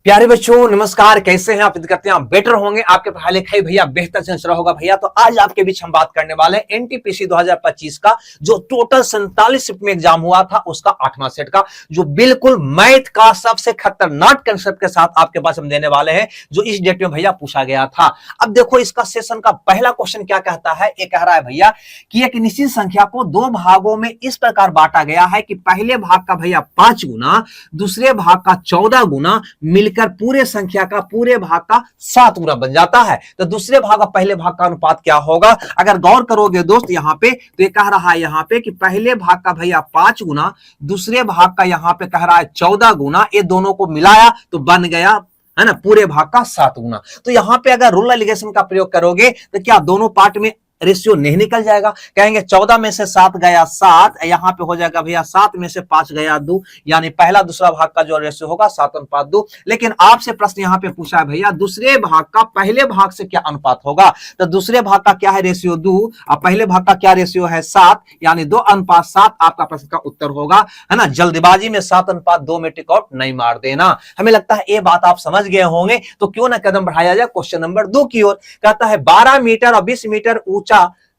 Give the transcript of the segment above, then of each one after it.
प्यारे बच्चों नमस्कार, कैसे हैं आप? उम्मीद करते हैं आप बेटर होंगे, आपके पढ़ाई लिखाई भैया बेहतर से चल रहा होगा भैया। तो आज आपके बीच हम बात करने वाले हैं एनटीपीसी 2025 का जो टोटल 47 शिफ्ट में एग्जाम हुआ था उसका 8वां सेट का, जो बिल्कुल मैथ का सबसे खतरनाक कंसेप्ट के साथ आपके पास हम देने वाले हैं, जो इस डेट में भैया पूछा गया था। अब देखो इसका सेशन का पहला क्वेश्चन क्या कहता है। ये कह रहा है भैया कि एक निश्चित संख्या को दो भागों में इस प्रकार बांटा गया है कि पहले भाग का भैया 5 गुना, दूसरे भाग का 14 गुना मिलकर पूरे संख्या का पूरे भाग का 7 गुना बन जाता है। तो दूसरे भाग और पहले भाग का अनुपात क्या होगा? अगर गौर करोगे दोस्त यहाँ पे, तो ये कह रहा है यहाँ पे कि पहले भाग का भैया 5 गुना, दूसरे भाग का यहाँ पे कह रहा है 14 गुना, ये दोनों को मिलाया तो बन गया है ना पूरे भाग का 7 गुना। तो यहाँ पे अगर रूल एलिगेशन का प्रयोग करोगे तो क्या दोनों पार्ट में रेशियो नहीं निकल जाएगा? कहेंगे 14 में से 7 गया 7, यहाँ पे हो जाएगा भैया 7 में से 5 गया 2, यानी पहला दूसरा भाग का जो रेशियो होगा 7:2। लेकिन आपसे प्रश्न यहाँ पे पूछा है भैया दूसरे भाग का पहले भाग से क्या अनुपात होगा? तो दूसरे भाग का क्या है रेशियो 2 और पहले भाग का क्या रेशियो है 7, यानी 2:7 आपका प्रश्न का उत्तर होगा, है ना। जल्दबाजी में 7:2 में टिक आउट नहीं मार देना। हमें लगता है ये बात आप समझ गए होंगे, तो क्यों ना कदम बढ़ाया जाए क्वेश्चन नंबर 2 की ओर। कहता है 12 मीटर और 20 मीटर ऊंचा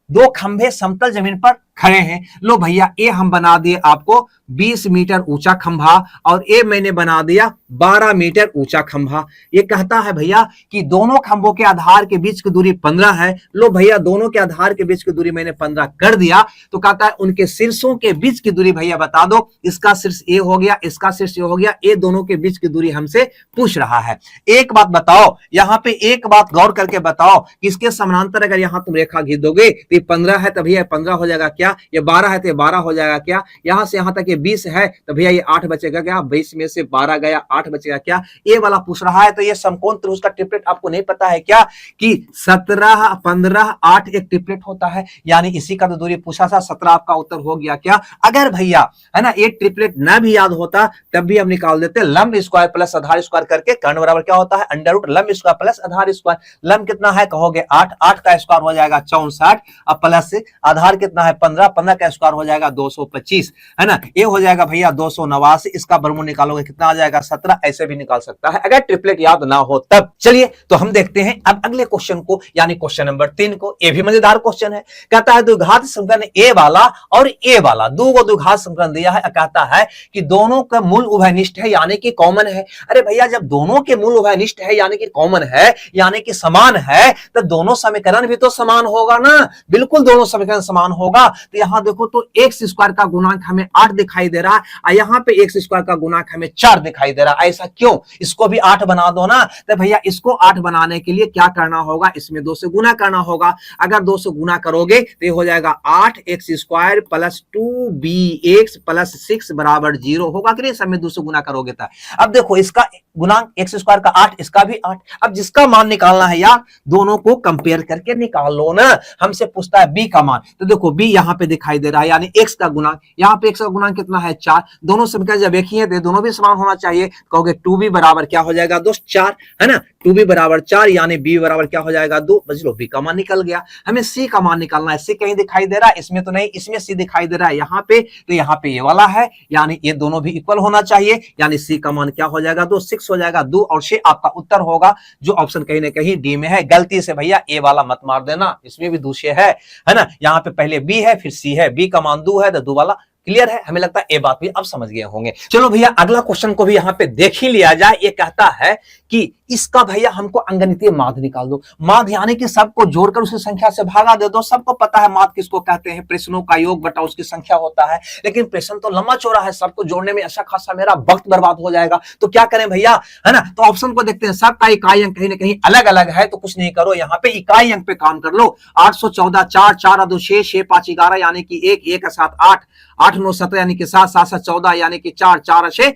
दो खंभे समतल जमीन पर खड़े हैं। लो भैया ये हम बना दिए आपको 20 मीटर ऊंचा खंभा और ये मैंने बना दिया 12 मीटर ऊंचा खंभा। ये कहता है भैया कि दोनों खंभों के आधार के बीच की दूरी 15 है। लो भैया दोनों के आधार के बीच की दूरी मैंने 15 कर दिया। तो कहता है उनके शीर्षों के बीच की दूरी भैया बता दो। इसका शीर्ष ए हो गया, इसका शीर्ष ए हो गया, ये दोनों के बीच की दूरी हमसे पूछ रहा है। एक बात बताओ, यहाँ पे एक बात गौर करके बताओ कि इसके समानांतर अगर यहाँ तुम रेखा खींच दोगे तो ये 15 है तो भैया 15 हो जाएगा क्या? ये 12 है तो ये 12 हो जाएगा क्या? यहां से यहां तक ये 20 है तो भैया ये 8 बचेगा क्या? 20 में से 12 गया 8 बचेगा क्या? ये वाला पूछ रहा है। तो ये समकोण त्रिभुज का ट्रिपलेट आपको नहीं पता है क्या कि 17 15 8 एक ट्रिपलेट होता है, यानी इसी का तो दूरी पूछा था। 17 आपका उत्तर हो गया क्या? अगर भैया है ना एक ट्रिपलेट ना भी याद होता तब भी हम निकाल देते। लंब स्क्वायर प्लस आधार स्क्वायर करके कर्ण बराबर क्या होता है? अंडर रूट लंब स्क्वायर प्लस आधार स्क्वायर। लंब कितना है कहोगे 8, 8 का स्क्वायर हो जाएगा 64 और प्लस आधार कितना है 15, 15 का स्क्वायर हो जाएगा 225, है ना। ये हो जाएगा भैया 289। इसका वर्गमूल निकालोगे कितना आ जाएगा 17। ऐसे भी निकाल सकता है अगर ट्रिपलेट याद ना हो तब। चलिए तो हम देखते हैं अब अगले क्वेश्चन को, यानी क्वेश्चन नंबर 3 को। ये भी मजेदार क्वेश्चन है। कहता है द्विघात समीकरण ए वाला और ए वाला दो को द्विघात समीकरण दिया है। कहता है कि दोनों का मूल उभयनिष्ठ है, यानी कि कॉमन है। अरे भैया जब दोनों के मूल उभयनिष्ठ है यानी कि कॉमन है यानी कि समान है, तो दोनों समीकरण भी तो समान होगा ना। बिल्कुल दोनों समीकरण समान होगा। तो यहां देखो तो एक्स स्क्वायर का गुणांक हमें 8 दिखाई दे रहा है और यहाँ पे एक्स स्क्वायर का गुणांक हमें 4 दिखाई दे रहा है। ऐसा क्यों? इसको भी 8 बना दो ना। तो भैया इसको 8 बनाने के लिए क्या करना होगा? इसमें 2 से गुना करना होगा। अगर 2 से गुना करोगे तो ये हो जाएगा 8 x square plus 2bx plus 6 बराबर 0 होगा कि नहीं? सब में 2 से गुना करोगे तो अब देखो इसका गुणांक एक्स स्क्वायर का 8, इसका भी 8। अब जिसका मान निकालना है यार दोनों को कंपेयर करके निकाल लो ना। हमसे पूछता है बी का मान, तो देखो बी यहाँ पे दिखाई दे रहा है, यानी एक्स का गुणांक। यहाँ पे एक्स का गुणांक कितना है 4। दोनों समीकरण जब एक ही है तो दोनों भी समान होना चाहिए। कहोगे 2b बराबर क्या हो जाएगा दोस्त 4, है ना। 2b बराबर 4 यानी b बराबर क्या हो जाएगा 2। बच लो बी का मान निकल गया। हमें सी का मान निकालना है। सी कहीं दिखाई दे रहा है? इसमें तो नहीं, इसमें सी दिखाई दे रहा है यहाँ पे। तो यहाँ पे ये वाला है, यानी ये दोनों भी इक्वल होना चाहिए, यानी सी का मान क्या हो जाएगा 2, 6 हो जाएगा 2 और 6 आपका उत्तर होगा, जो ऑप्शन कहीं ना कहीं डी में है। गलती से भैया ए वाला मत मार देना, इसमें भी 2 है ना। यहाँ पे पहले बी है फिर सी है, बी का मान 2 है तो 2 वाला क्लियर है। हमें लगता है ये बात भी अब समझ गए होंगे। चलो भैया अगला क्वेश्चन को भी यहाँ पे देख ही लिया जाए। ये कहता है कि इसका भैया हमको अंगनितीय माध्य निकाल दो। माध्य यानी कि सबको जोड़कर उसकी संख्या से भागा दे दो। सबको पता है माध्य किसको कहते हैं? प्रश्नों का योग बटा उसकी संख्या होता है। लेकिन प्रश्न तो लंबा चौड़ा है, सबको जोड़ने में अच्छा खासा मेरा वक्त बर्बाद हो जाएगा। तो क्या करें भैया, है ना। तो ऑप्शन को देखते हैं। सबका इकाई अंक कहीं ना कहीं अलग अलग है, तो कुछ नहीं करो, यहाँ पे इकाई अंक पे काम कर लो। 814 4 4 2 6 6 5 11 यानी कि 1 1 7 8 8 9 17 यानी कि 7 7 7 14 यानी कि 4 4 6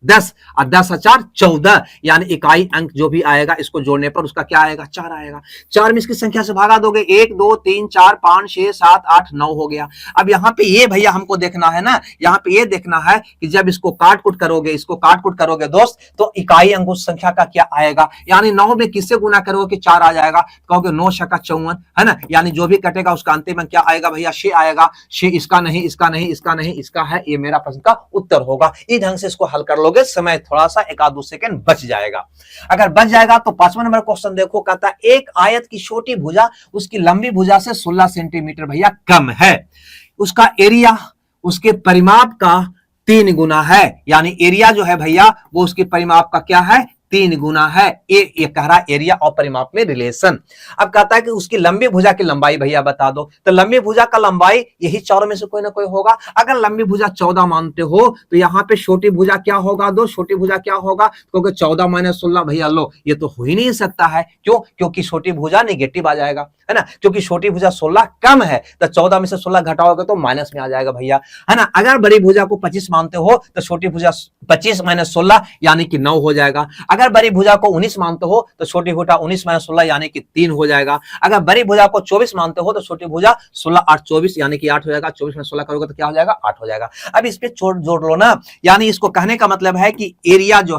10 और 10 4 14 यानी इकाई अंक जो भी आएगा इसको जोड़ने पर उसका क्या आएगा 4 आएगा। 4 में इसकी संख्या से भागा दोगे 1 2 3 4 5 6 7 8 9 हो गया। अब यहाँ पे ये भैया हमको देखना है ना, यहाँ पे ये देखना है कि जब इसको काट कुट करोगे, इसको काट कुट करोगे दोस्त, तो इकाई अंक उस संख्या का क्या आएगा। यानी 9 में किससे गुना करोगे कि 4 आ जाएगा। कहोगे 9 छक्का 54, है ना। यानी जो भी कटेगा उसका अंतिम अंक क्या आएगा भैया 6 आएगा। 6 इसका नहीं, इसका नहीं, इसका नहीं, इसका है। ये मेरा प्रश्न का उत्तर होगा। इस ढंग से इसको हल कर लो। लोगे, समय थोड़ा सा 1-2 सेकंड बच जाएगा। अगर बच जाएगा तो 5वां नंबर क्वेश्चन देखो, कहता है एक आयत की छोटी भुजा उसकी लंबी भुजा से 16 सेंटीमीटर भैया कम है, उसका एरिया उसके परिमाप का 3 गुना है, यानी एरिया जो है भैया वो उसके परिमाप का क्या है, 3 गुना है। ये कह रहा है एरिया और परिमाप में रिलेशन। अब कहता है कि उसकी लंबी भुजा की लंबाई भैया बता दो, तो लंबी भुजा का लंबाई यही चारों में से कोई ना कोई होगा। अगर लंबी भुजा 14 मानते हो तो यहाँ पे छोटी भुजा क्या होगा दो, छोटी भुजा क्या होगा, क्योंकि 14 - 16 भैया लो, ये तो हो ही नहीं सकता है। क्यों? क्योंकि छोटी भुजा नेगेटिव आ जाएगा, है ना, क्योंकि छोटी भुजा 16 कम है, तो 14 में से 16 घटाओगे तो माइनस में आ जाएगा भैया, है ना। अगर बड़ी भुजा को 25 मानते हो तो छोटी भुजा 25 - 16 यानी कि 9 हो जाएगा। अगर बड़ी भुजा को 19 मानते हो तो छोटी भुजा 19 - 16 यानी कि 3 हो जाएगा। अगर बड़ी भुजा को 24 मानते हो तो छोटी भुजा 16 8 24 यानी कि 8 हो जाएगा। 24 में 16 करोगे तो क्या हो जाएगा, 8 हो जाएगा। अब इस पे जोड़ लो ना, यानी इसको कहने का मतलब है कि एरिया जो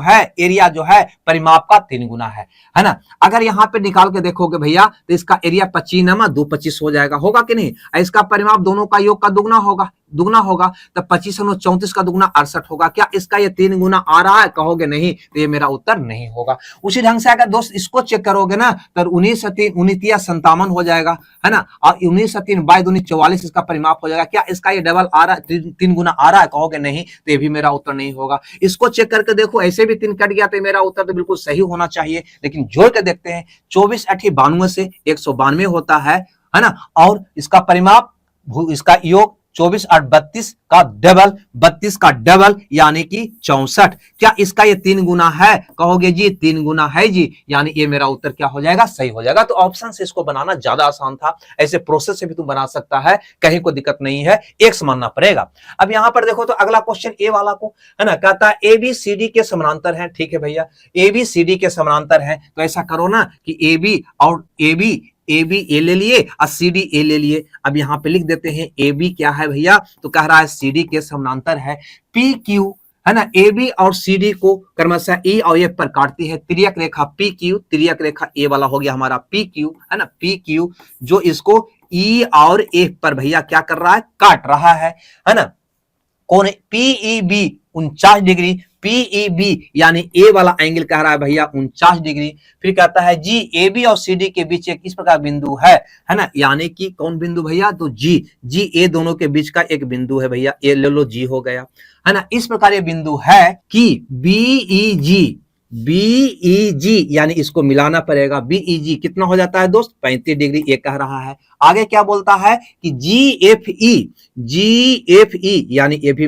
है परिमाप का 3 गुना है ना। अगर यहाँ पे निकाल के देखोगे भैया तो इसका एरिया 25 नमा 2 25 हो जाएगा, होगा कि नहीं। इसका परिमाप दोनों का योग का दुगना होगा, तो 25 और 34 का दुगना 68 होगा। क्या इसका ये 3 गुना आ रहा है, कहोगे नहीं, तो ये मेरा उत्तर नहीं होगा। उसी ढंग से अगर दोस्त इसको चेक करोगे ना तो 19 से 3 19 57 हो जाएगा, है ना, और 19 से 3 बाई 2 44 इसका परिमाप हो जाएगा। क्या इसका ये डबल आ रहा है, 3 गुना आ रहा है, कहोगे नहीं, तो ये भी मेरा उत्तर नहीं होगा। इसको चेक करके देखो, ऐसे भी 3 कट गया तो मेरा उत्तर तो बिल्कुल सही होना चाहिए, लेकिन जोड़ के देखते हैं। 24 × 8 92 से 192 होता है ना, और इसका परिमाप इसका योग 24 × 8 32 का डबल, 32 का डबल यानी कि 64। क्या इसका ये 3 गुना है, कहोगे जी 3 गुना है जी, यानी ये मेरा उत्तर क्या हो जाएगा, सही हो जाएगा। तो ऑप्शन से इसको बनाना ज्यादा आसान था, ऐसे प्रोसेस से भी तुम बना सकता है, कहीं कोई दिक्कत नहीं है, एक्स मानना पड़ेगा। अब यहां पर देखो तो अगला क्वेश्चन ए वाला को, है ना, कहता है ABCD के समानांतर है। ठीक है भैया, ABCD के समानांतर है, तो ऐसा करो ना कि AB और AB ए ले लिए और CD ए ले लिए। अब यहाँ पे लिख देते हैं AB क्या है भैया, तो कह रहा है CD के समानांतर है PQ, है ना। AB और CD को क्रमशः E और F पर काटती है तिर्यक रेखा PQ, तिर्यक रेखा ए वाला हो गया हमारा PQ, है ना, PQ जो इसको E और F पर भैया क्या कर रहा है, काट रहा है ना। कौन है, PEB 49 डिग्री, PEB यानी ए वाला एंगल कह रहा है भैया 49 डिग्री। फिर कहता है जी AB और CD के बीच एक इस प्रकार बिंदु है ना, यानी कि कौन बिंदु भैया, तो जी ए दोनों के बीच का एक बिंदु है भैया, ए ले लो, जी हो गया, है ना। इस प्रकार ये बिंदु है कि BEG यानी इसको मिलाना पड़ेगा। BEG कितना हो जाता है दोस्त, 35 डिग्री, ये कह रहा है। आगे क्या बोलता है कि GFE यानी ये भी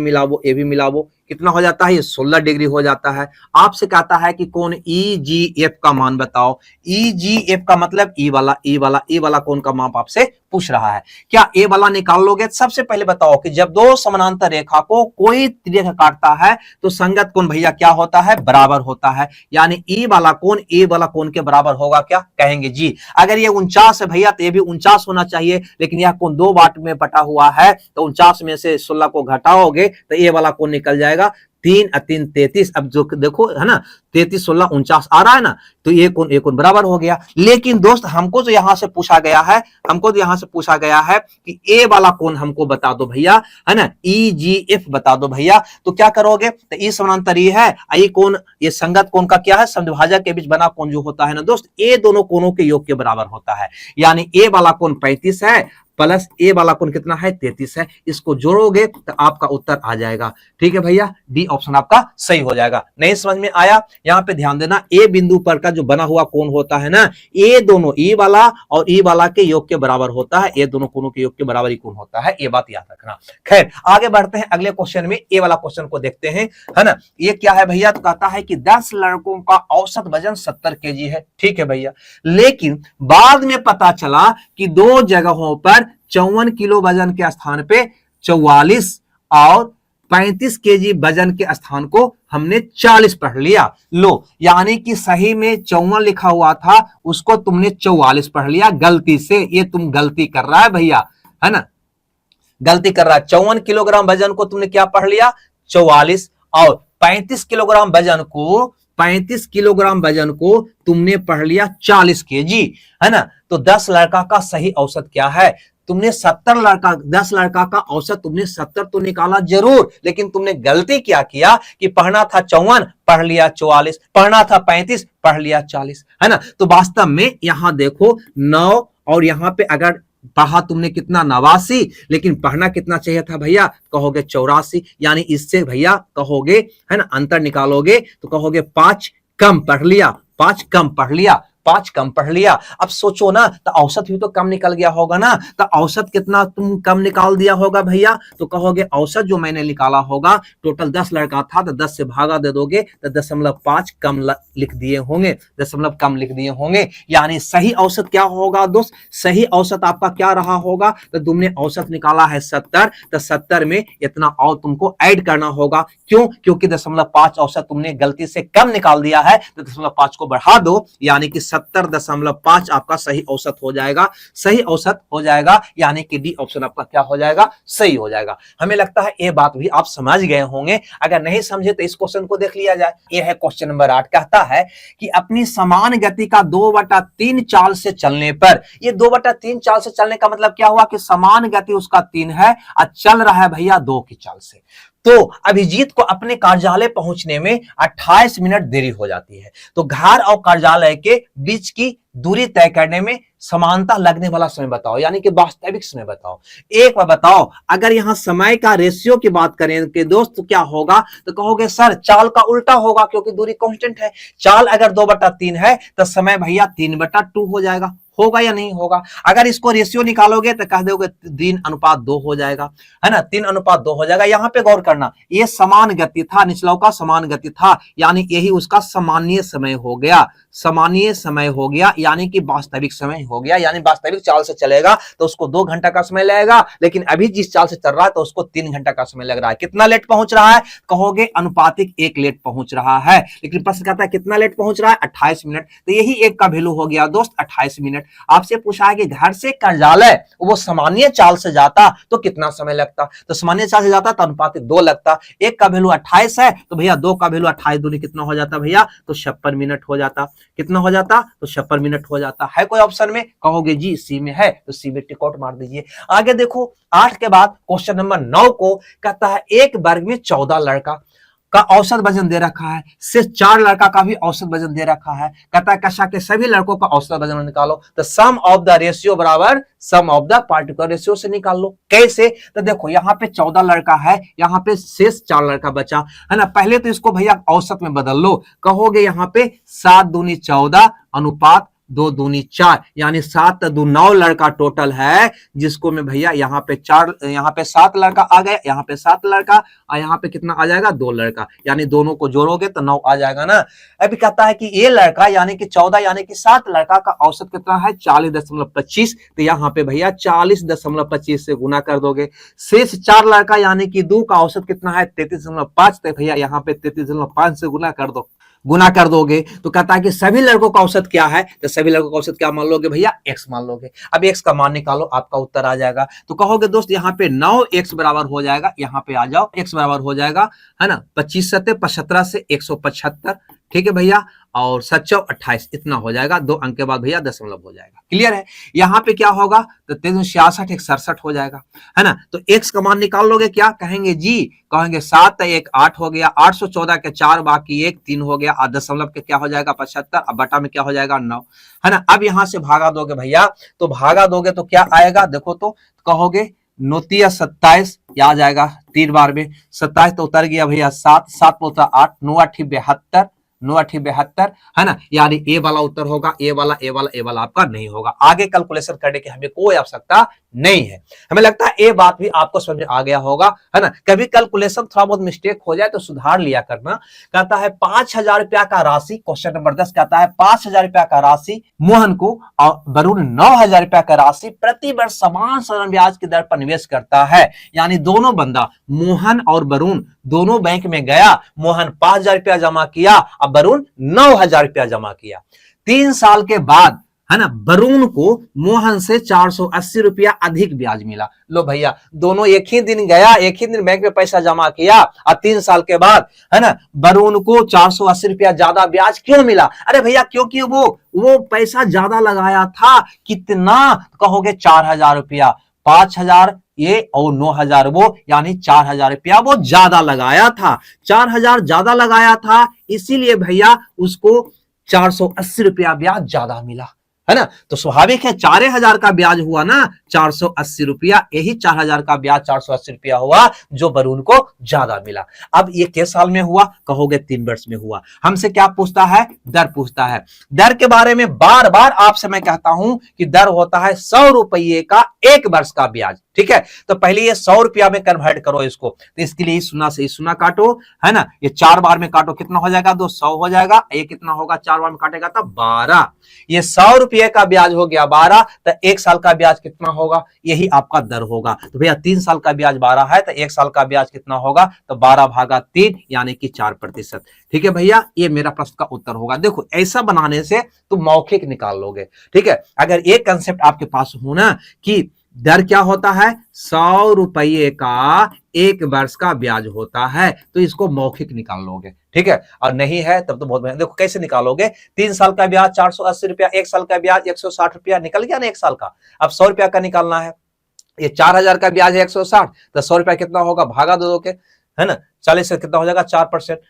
मिलावो, कितना हो जाता है, ये 16 डिग्री हो जाता है। आपसे कहता है कि कौन EGF का मान बताओ। EGF का मतलब ई वाला कौन का माप आपसे पूछ रहा है। क्या ए वाला निकाल लोगे? सबसे पहले बताओ कि जब दो समानांतर रेखा को कोई त्रिरेखा काटता है तो संगत कोण भैया क्या होता है, बराबर होता है। यानी ई वाला कोण ए वाला कोण के बराबर होगा, क्या कहेंगे जी। अगर ये 49 है भैया तो ये भी 49 होना चाहिए, लेकिन यह कोण 2 बाट में बटा हुआ है, तो 49 में से 16 को घटाओगे तो ए वाला कोण निकल जाएगा 3 और 3 33। अब जो देखो है ना, 33 16 49 आ रहा है ना, तो ये कोण बराबर हो गया। लेकिन दोस्त हमको तो यहां से पूछा गया है कि ए वाला कोण हमको बता दो भैया, है ना, EGF बता दो भैया। तो क्या करोगे, तो ई समानांतर ये है, ये कोण, ये संगत कोण का क्या है, समद्विभाजक के बीच बना कोण जो होता है ना दोस्त, ए दोनों कोणों के योग के बराबर होता है। यानी ए वाला कोण 35 है प्लस ए वाला कोण कितना है, 33 है। इसको जोड़ोगे तो आपका उत्तर आ जाएगा। ठीक है भैया, डी ऑप्शन आपका सही हो जाएगा। नहीं समझ में आया, यहाँ पे ध्यान देना, ए बिंदु पर का जो बना हुआ कोण होता है ना, ये दोनों ई वाला और ई वाला के योग के बराबर होता है, ये दोनों कोणों के योग के बराबर ही कोण होता है, ये बात याद रखना। खैर आगे बढ़ते हैं, अगले क्वेश्चन में ए वाला क्वेश्चन को देखते हैं, है ना। ये क्या है भैया, तो कहता है कि 10 लड़कों का औसत वजन 70 kg है। ठीक है भैया, लेकिन बाद में पता चला कि 2 जगहों पर 54 किलो वजन के स्थान पे 44 और 35 kg वजन के स्थान को हमने 40 पढ़ लिया। लो, यानी कि सही में 54 लिखा हुआ था, उसको तुमने 44 पढ़ लिया गलती से। ये तुम गलती कर रहा है भैया, है ना, गलती कर रहा है। 54 किलोग्राम वजन को तुमने क्या पढ़ लिया, 44, और 35 किलोग्राम वजन को 35 किलोग्राम वजन को तुमने पढ़ लिया 40 केजी, है ना। तो 10 लड़का का सही औसत क्या है? तुमने 10 लड़का का औसत तुमने 70 तो निकाला जरूर, लेकिन तुमने गलती क्या किया कि पढ़ना था 54 पढ़ लिया 44, पढ़ना था 35 पढ़ लिया 40, है ना। तो वास्तव में यहां देखो 9 और यहां पे अगर पढ़ा तुमने कितना 89, लेकिन पढ़ना कितना चाहिए था भैया? कहोगे 84, यानी इससे भैया कहोगे, है ना, अंतर निकालोगे तो कहोगे 5 कम पढ़ लिया, 5 कम पढ़ लिया, 5 कम पढ़ लिया। अब सोचो ना, तो औसत भी तो कम निकल गया होगा ना। तो औसत कितना तुम कम निकाल दिया होगा भैया? तो कहोगे औसत जो मैंने निकाला होगा, टोटल 10 लड़का था तो 10 से भागा दे दोगे तो 0.5 कम लिख दिए होंगे, 0 कम लिख दिए होंगे। यानी सही औसत क्या होगा दोस्त? सही औसत आपका क्या रहा होगा? तो तुमने औसत निकाला है 70, तो 70 में इतना और तुमको ऐड करना होगा। क्यों? क्योंकि 0.5 औसत तुमने गलती से कम निकाल दिया है, तो 0.5 को बढ़ा दो, यानी कि 70.5 आपका सही औसत हो जाएगा। सही औसत हो जाएगा, यानी कि डी ऑप्शन आपका क्या हो जाएगा? सही हो जाएगा। हमें लगता है ये बात भी आप समझ गए होंगे। अगर नहीं समझे तो इस क्वेश्चन को देख लिया जाए। ये है क्वेश्चन नंबर 8, कहता है कि अपनी समान गति का 2/3 चाल से चलने पर, ये 2/3 चाल से चलने का मतलब क्या हुआ कि समान गति उसका 3 है और चल रहा है भैया 2 की चाल से। तो अभिजीत को अपने कार्यालय पहुंचने में 28 मिनट देरी हो जाती है। तो घर और कार्यालय के बीच की दूरी तय करने में समानता लगने वाला समय बताओ, यानी कि वास्तविक समय बताओ। एक बार बताओ, अगर यहां समय का रेशियो की बात करें कि दोस्त तो क्या होगा? तो कहोगे सर चाल का उल्टा होगा, क्योंकि दूरी कांस्टेंट है। चाल अगर 2/3 है तो समय भैया 3/2 हो जाएगा। होगा या नहीं होगा? अगर इसको रेशियो निकालोगे तो कह दोगे 3:2 हो जाएगा, है ना। 3:2 हो जाएगा। यहां पे गौर करना, ये समान गति था, निचलाओं का समान गति था, यानी यही उसका सामान्य समय हो गया। सामान्य समय हो गया, यानी कि वास्तविक समय हो गया। यानी वास्तविक चाल से चलेगा तो उसको 2 घंटा का समय लगेगा, लेकिन अभी जिस चाल से चल रहा है तो उसको 3 घंटा का समय लग रहा है। कितना लेट पहुंच रहा है? कहोगे अनुपातिक 1 लेट पहुंच रहा है। लेकिन प्रश्न कहता है कितना लेट पहुंच रहा है? 28 मिनट। तो यही 1 का वैल्यू हो गया दोस्त 28 मिनट। आपसे पूछा है कि घर से कार्यालय वो सामान्य चाल से जाता तो कितना समय लगता? तो सामान्य चाल से जाता तो अनुपातिक 2 लगता। 1 का वैल्यू 28 है तो भैया 2 का वैल्यू 28 दूनी कितना हो जाता भैया? तो 56 मिनट हो जाता। कितना हो जाता? तो 56 मिनट हो जाता है। कोई ऑप्शन में? कहोगे जी सी में है, तो सी में टिक आउट मार दीजिए। आगे देखो 8 के बाद क्वेश्चन नंबर 9 को कहता है एक वर्ग में 14 लड़का का औसत वजन दे रखा है, सिर्फ 4 लड़का का भी औसत वजन दे रखा है। कहता है कक्षा के सभी लड़कों का औसत वजन निकालो। तो सम ऑफ द रेशियो बराबर सम ऑफ द पार्टिकुलर रेशियो से निकाल लो। कैसे? तो देखो यहाँ पे 14 लड़का है, यहाँ पे शेष 4 लड़का बचा, है ना। पहले तो इसको भैया औसत में बदल लो। कहोगे यहाँ पे 7 दूनी 14 अनुपात 2 दूनी 4, यानी 7 2 9 लड़का टोटल है, जिसको में भैया यहाँ पे 7 लड़का आ गया, यहाँ पे 7 लड़का और यहाँ पे कितना आ जाएगा? 2 लड़का, यानी दोनों को जोड़ोगे तो 9 आ जाएगा ना। अभी कहता है कि ये लड़का यानी कि 14 यानी कि 7 लड़का का औसत कितना है? 40.25। तो यहाँ पे भैया 40.25 से गुना कर दोगे। शेष 4 लड़का यानी कि 2 का औसत कितना है? 33.5। तो भैया यहाँ पे 33.5 से गुना कर दोगे। तो कहता है कि सभी लड़कों का औसत क्या है? तो सभी लड़कों का औसत क्या मान लोगे भैया? x मान लोगे। अब x का मान निकालो, आपका उत्तर आ जाएगा। तो कहोगे दोस्त यहाँ पे 9x बराबर हो जाएगा, यहाँ पे आ जाओ, x बराबर हो जाएगा, है ना, 25 सत्ते 75 से 175, ठीक है भैया, और 7 28 इतना हो जाएगा। 2 अंक के बाद भैया दशमलव हो जाएगा। क्लियर है? यहाँ पे क्या होगा? तो 366 167 हो जाएगा, है ना। तो x का मान निकाल लोगे, क्या कहेंगे जी? कहेंगे 7 1 8 हो गया, 814 के 4 बाकी 1 3 हो गया, दशमलव के क्या हो जाएगा? 75, अब बटा में क्या हो जाएगा? 9, है ना। अब यहाँ से भागा दोगे भैया, तो भागा दोगे तो क्या आएगा? देखो तो कहोगे 9 3 27 आ जाएगा, 3 बार में 27 तो उतर गया भैया 7 7 पोता 8 9 8 72 9 8 72, है ना। यानी ए वाला उत्तर होगा, ए वाला आपका नहीं होगा। आगे कैलकुलेशन करने की हमें कोई आवश्यकता नहीं है। हमें लगता है ये बात भी आपको समझ में आ गया होगा, है ना। कभी कैलकुलेशन थोड़ा बहुत मिस्टेक हो जाए तो सुधार लिया करना। कहता है 5,000 रुपया का राशि, क्वेश्चन नंबर 10 कहता है 5,000 रुपया का राशि मोहन को और वरुण 9,000 रुपया का राशि प्रति वर्ष समान साधारण ब्याज की दर पर निवेश करता है। यानी दोनों बंदा मोहन और वरुण दोनों बैंक में गया, मोहन 5,000 रुपया जमा किया और वरुण 9,000 रुपया जमा किया। 3 साल के बाद, है ना, वरुण को मोहन से 480 रुपया अधिक ब्याज मिला। लो भैया, दोनों एक ही दिन गया, एक ही दिन बैंक में पैसा जमा किया और 3 साल के बाद, है ना, वरुण को 480 रुपया ज्यादा ब्याज क्यों मिला? अरे भैया, क्योंकि वो पैसा ज्यादा लगाया था। कितना कहोगे? 4000 रुपया, 5000 ये और 9000 वो, यानी 4000 रुपया वो ज्यादा लगाया था। 4000 ज्यादा लगाया था, इसीलिए भैया उसको 480 रुपया ब्याज ज्यादा मिला, है ना। तो स्वाभाविक है 4000 का ब्याज हुआ ना 480 रुपया, यही 4000 का ब्याज 480 रुपया हुआ जो वरुण को ज्यादा मिला। अब ये किस साल में हुआ? कहोगे 3 वर्ष में हुआ। हमसे क्या पूछता है? दर पूछता है। दर के बारे में बार बार आपसे मैं कहता हूं कि दर होता है 100 रुपये का 1 वर्ष का ब्याज, ठीक है। तो पहले ये 100 रुपया में कन्वर्ट करो इसको, तो इसके लिए सुना से सुना काटो, है ना, ये 4 बार में काटो, कितना हो जाएगा? 200 हो जाएगा। ये कितना होगा? 4 बार में काटेगा तो 12। ये 100 रुपये का ब्याज हो गया 12, तो 1 साल का ब्याज कितना होगा? यही आपका दर होगा। तो भैया 3 साल का ब्याज 12 है, तो 1 साल का ब्याज कितना होगा? तो 12/3 यानी कि 4%। ठीक है भैया, ये मेरा प्रश्न का उत्तर होगा। देखो, ऐसा बनाने से तुम मौखिक निकाल लोगे, ठीक है। अगर एक कंसेप्ट आपके पास हो ना कि दर क्या होता है? 100 रुपये का 1 वर्ष का ब्याज होता है, तो इसको मौखिक निकाल लोगे, ठीक है। और नहीं है तब तो बहुत। देखो कैसे निकालोगे? 3 साल का ब्याज 480 रुपया, 1 साल का ब्याज 160 रुपया, निकल गया ना 1 साल का। अब 100 रुपया का निकालना है। ये 4000 का ब्याज है 160, तो 100 रुपया कितना होगा? भागा दो के, है ना, 40 से कितना हो जाएगा? 4%।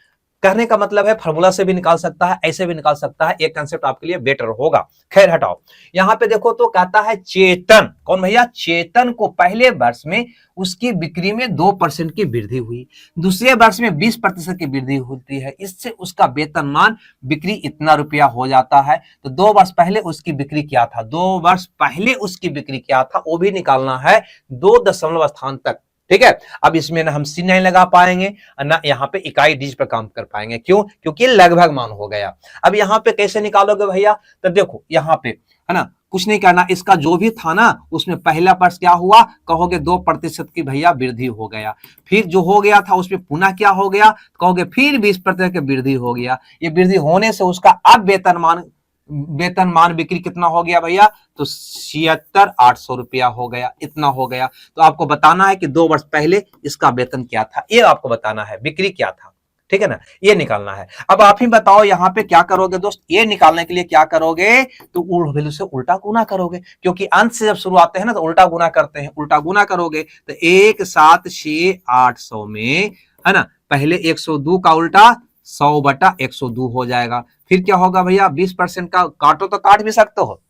कहने का मतलब है फॉर्मूला से भी निकाल सकता है, ऐसे भी निकाल सकता है, एक कंसेप्ट आपके लिए बेटर होगा। खैर हटाओ, यहां पे देखो तो कहता है चेतन, कौन भैया? चेतन को पहले वर्ष में उसकी बिक्री में 2% की वृद्धि हुई, दूसरे वर्ष में 20% की वृद्धि होती है, इससे उसका वेतनमान बिक्री इतना रुपया हो जाता है। तो 2 वर्ष पहले उसकी बिक्री क्या था? 2 वर्ष पहले उसकी बिक्री क्या था वो भी निकालना है 2 दशमलव स्थान तक, ठीक है। अब इसमें ना हम सी नहीं लगा पाएंगे ना यहाँ पे इकाई डिजिट पर काम कर पाएंगे। क्यों? क्योंकि लगभग मान हो गया। अब यहाँ पे कैसे निकालोगे भैया? तो देखो यहाँ पे, है ना, कुछ नहीं करना, इसका जो भी था ना उसमें पहला वर्ष क्या हुआ? कहोगे 2% की भैया वृद्धि हो गया। फिर जो हो गया था उसमें पुनः क्या हो गया? कहोगे फिर 20% की वृद्धि हो गया। ये वृद्धि होने से उसका अब वेतनमान बिक्री कितना हो गया भैया? तो 76,800 रुपया हो गया, इतना हो गया। तो आपको बताना है कि 2 वर्ष पहले इसका वेतन क्या था, ये आपको बताना है, बिक्री क्या था, ठीक है ना, ये निकालना है। अब आप ही बताओ यहाँ पे क्या करोगे दोस्त? ये निकालने के लिए क्या करोगे? तो वैल्यू से उल्टा गुना करोगे, क्योंकि अंत से जब शुरू आते हैं ना तो उल्टा गुना करते हैं। उल्टा गुना करोगे तो 1,7,6,800 में, है ना, पहले 102 का उल्टा 100/102 हो जाएगा। फिर क्या होगा भैया? 20% का काटो तो काट भी सकते हो,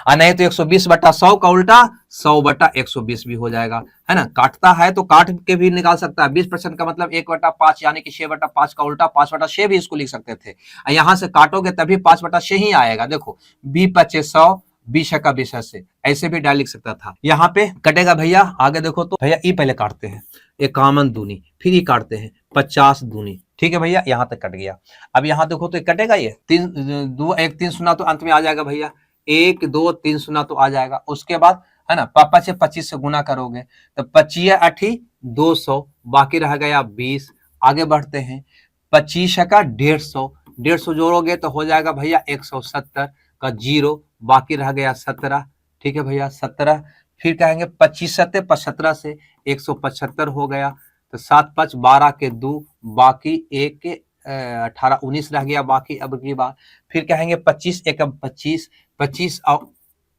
और नहीं तो 120/100 का उल्टा 100/120 भी हो जाएगा, है ना। काटता है तो काट के भी निकाल सकता है। 20% का मतलब 1/5 यानी कि 6/5 का उल्टा 5/6 भी इसको लिख सकते थे। यहां से काटोगे तभी 5/6 ही आएगा। देखो 20/100, 20 का 20 से ऐसे भी डाल लिख सकता था। यहाँ पे कटेगा भैया, आगे देखो तो भैया ई पहले काटते हैं, 51 दूनी, फिर ये काटते हैं 50 दूनी, ठीक है भैया, यहां तक कट गया। अब यहाँ देखो तो कटेगा, ये 3 सुना तो अंत में आ जाएगा भैया, 1 2 3 सुना तो आ जाएगा। उसके बाद, है ना, 25 से गुना करोगे तो 25 200, बाकी रह गया 20। आगे बढ़ते हैं, 25 का 150 जोड़ोगे तो हो जाएगा भैया 170 का 0, बाकी रह गया 17, ठीक है भैया 17। फिर कहेंगे 25 सत्ते 75 से 175 हो गया, तो 7 5 12 के 2, बाकी 1 के 18 19 रह गया बाकी। अब की बात फिर कहेंगे 25 एकम 25, 25 और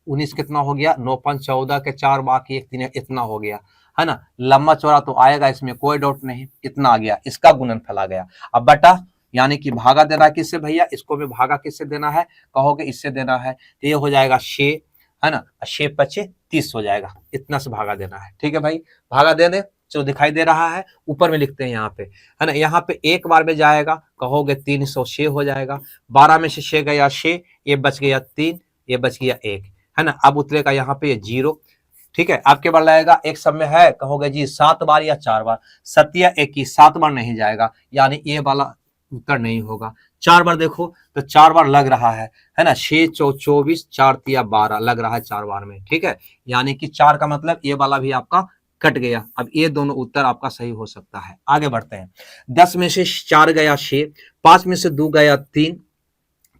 19 कितना हो गया? 9 5 14 के 4, बाकी 1 3, इतना हो गया, है ना। लंबा चौड़ा तो आएगा, इसमें कोई डाउट नहीं, इतना आ गया, इसका गुणनफल आ गया। अब बटा यानी कि भागा देना है किससे भैया? इसको भी भागा किससे देना है? कहोगे इससे देना है, तो ये हो जाएगा 6, है ना, 6 5 30 हो जाएगा, इतना से भागा देना है, ठीक है भाई। भागा दे दे, जो दिखाई दे रहा है ऊपर में लिखते हैं यहाँ पे, है ना। यहाँ पे एक बार में जाएगा, कहोगे 306 हो जाएगा। 12 में से 6 गया 6, ये बच गया 3, ये बच गया 1, है ना। अब उतरेगा यहाँ पे ये 0, ठीक है। आपके बार लाएगा एक सब में है, कहोगे जी 7 बार या 4 बार, 7 या 21, 7 बार नहीं जाएगा, यानी ये वाला उत्तर नहीं होगा। 4 बार देखो तो 4 बार लग रहा है ना। 6 4 24, 4 3 12 लग रहा है 4 बार में, ठीक है। यानी कि 4 का मतलब ये वाला भी आपका कट गया। अब ये दोनों उत्तर आपका सही हो सकता है। आगे बढ़ते हैं, 10 में से 4 गया 6, 5 में से 2 गया 3,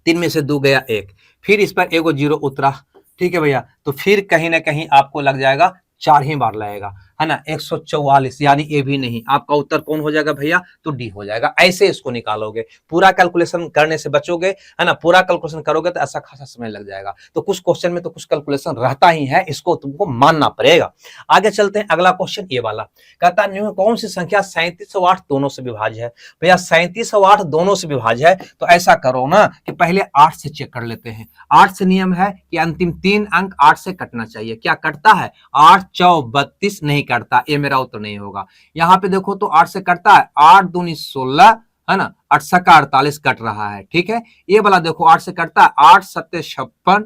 तीन में से दो गया एक, फिर इस पर एगो जीरो उतरा, ठीक है भैया, तो फिर कहीं ना कहीं आपको लग जाएगा 4 ही बार लगेगा, है ना, 144, यानी ए भी नहीं, आपका उत्तर कौन हो जाएगा भैया, तो डी हो जाएगा। ऐसे इसको निकालोगे, पूरा कैलकुलेशन करने से बचोगे, है ना, पूरा कैलकुलेशन करोगे तो ऐसा खासा समय लग जाएगा। तो कुछ क्वेश्चन में तो कुछ कैलकुलेशन रहता ही है, इसको तुमको मानना पड़ेगा। आगे चलते हैं, अगला क्वेश्चन ये वाला कहता है कौन सी संख्या 3708 दोनों से विभाज्य है। भैया 3708 दोनों से विभाज्य है, तो ऐसा करो ना कि पहले 8 से चेक कर लेते हैं। 8 से नियम है कि अंतिम 3 अंक 8 से कटना चाहिए, क्या कटता है, 8 चौ 32 नहीं कटता, ये मेरा उत्तर नहीं होगा। यहाँ पे देखो तो 8 से कटता है, 8 दूनी 16, है ना, 8 सका 48 कट रहा है, ठीक है। ये वाला देखो 8 से कटता है, 8 सत्ते 56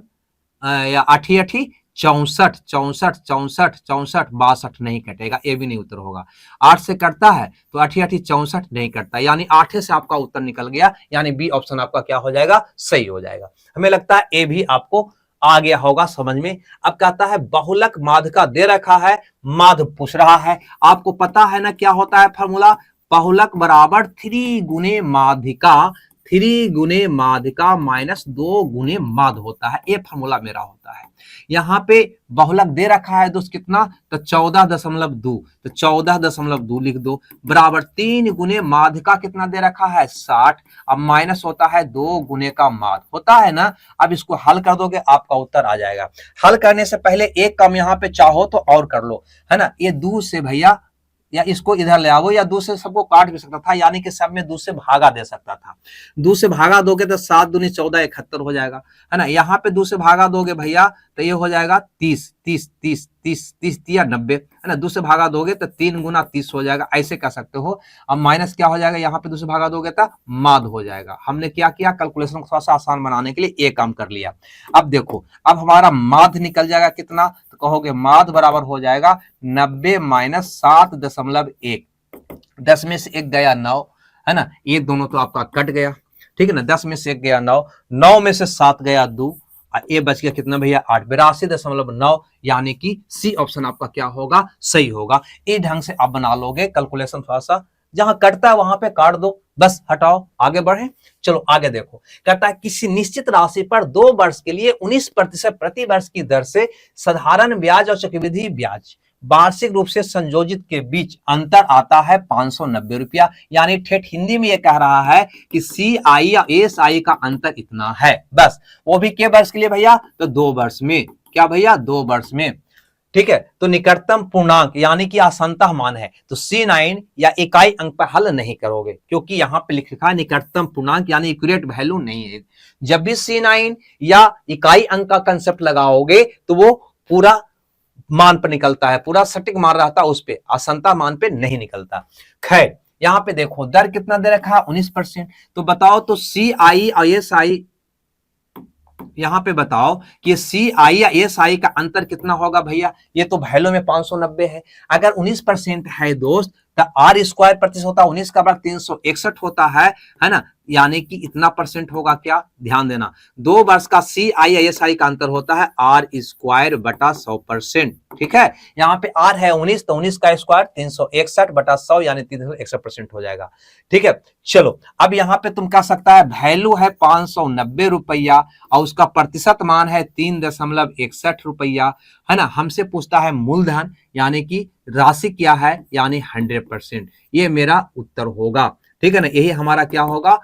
या 8 8 64 64 64 64 62 नहीं कटेगा, ये भी नहीं उत्तर होगा। 8 से कटता है तो 8 8 64 नहीं कटता, यानी 8 से आपका उत्तर निकल गया, यानी बी ऑप्शन आपका क्या हो जाएगा, सही हो जाएगा। हमें लगता है ए भी आपको आ गया होगा समझ में। अब कहता है बहुलक माध्यिका दे रखा है, माध्य पूछ रहा है, आपको पता है ना क्या होता है फॉर्मूला, बहुलक बराबर 3 गुने माध्यिका, 3 गुने माध्यिका माइनस 2 गुने माध्य होता है, ये फॉर्मूला मेरा होता है। यहाँ पे बहुलक दे रखा है दोस्त कितना, तो 14.2, तो 14.2 लिख दो, बराबर 3 गुने माध्यिका कितना दे रखा है 60, अब माइनस होता है 2 गुने का माध्य होता है ना। अब इसको हल कर दोगे आपका उत्तर आ जाएगा। हल करने से पहले एक काम यहाँ पे चाहो तो और कर लो, है ना, ये 2 से भैया या इसको इधर ले आओ, या 2 से सबको काट भी सकता था, यानी कि सब में 2 से भागा दे सकता था। 2 से भागा दोगे तो 7 दूनी 14 71 हो जाएगा, है ना। यहाँ पे 2 से भागा दोगे भैया तो ये हो जाएगा 30 30 30 30 30 या 90, है ना। 2 से भागा दोगे तो 3 गुना 30 हो जाएगा, ऐसे कर सकते हो। अब माइनस क्या हो जाएगा, यहाँ पे 2 से भागा दोगे तो माध्य हो जाएगा। हमने क्या किया, कैलकुलेशन को थोड़ा सा आसान बनाने के लिए ये काम कर लिया। अब देखो, अब हमारा माध्य निकल जाएगा कितना, तो कहोगे माध्य बराबर हो जाएगा 90 माइनस 7.1, 10 में से 1 गया 9, है ना, ये दोनों तो आपका कट गया, ठीक है ना। 10 में से 1 गया 9, 9 में से 7 गया 2, ये बच गया कितना भैया 8, 82.9, यानी कि सी ऑप्शन आपका क्या होगा, सही होगा। इस ढंग से आप बना लोगे कैलकुलेशन, थोड़ा सा जहां कटता है वहां पे काट दो, बस हटाओ, आगे बढ़े। चलो आगे देखो, कहता है किसी निश्चित राशि पर 2 वर्ष के लिए 19% प्रति वर्ष की दर से साधारण ब्याज और चक्रवृद्धि ब्याज वार्षिक रूप से संयोजित के बीच अंतर आता है 590 रुपया, यानी ठेठ हिंदी में यह कह रहा है कि CI या SI का अंतर इतना है, बस। वो भी के वर्ष के लिए भैया, तो 2 वर्ष में, क्या भैया 2 वर्ष में, ठीक है। तो निकटतम पूर्णांक यानी कि आसन्नतः मान है, तो C9 या इकाई अंक पर हल नहीं करोगे, क्योंकि यहां पे लिख रखा है निकटतम पूर्णांक, यानी एक्यूरेट वैल्यू नहीं है। जब भी C9 या इकाई अंक का कंसेप्ट लगाओगे तो वो पूरा मान पर निकलता है, पूरा सटीक मान रहता है, उस पे आसन्नता मान पे नहीं निकलता। खैर यहाँ पे देखो दर कितना दे रखा है 19%, तो बताओ तो CI और SI, यहाँ पे बताओ कि CI या SI का अंतर कितना होगा भैया, ये तो वैल्यू में 590 है, अगर 19% है दोस्त तो R स्क्वायर प्रतिशत होता है 19 का वर्ग 361 होता है ना, यानी कि इतना परसेंट होगा, क्या ध्यान देना, 2 वर्ष का CI या SI का अंतर होता है R स्क्वायर बटा 100%, ठीक है। यहाँ पे R है 19, तो 19 का स्क्वायर 361 बटा 100, यानी 361% हो जाएगा, ठीक है। चलो अब यहाँ पे तुम कह सकता है वैल्यू है 590 रुपया और उसका प्रतिशत मान है 3.61 रुपया, है ना। हमसे पूछता है मूलधन यानी कि राशि क्या है, यानी 100%, ये मेरा उत्तर होगा, ठीक है ना, यही हमारा क्या होगा,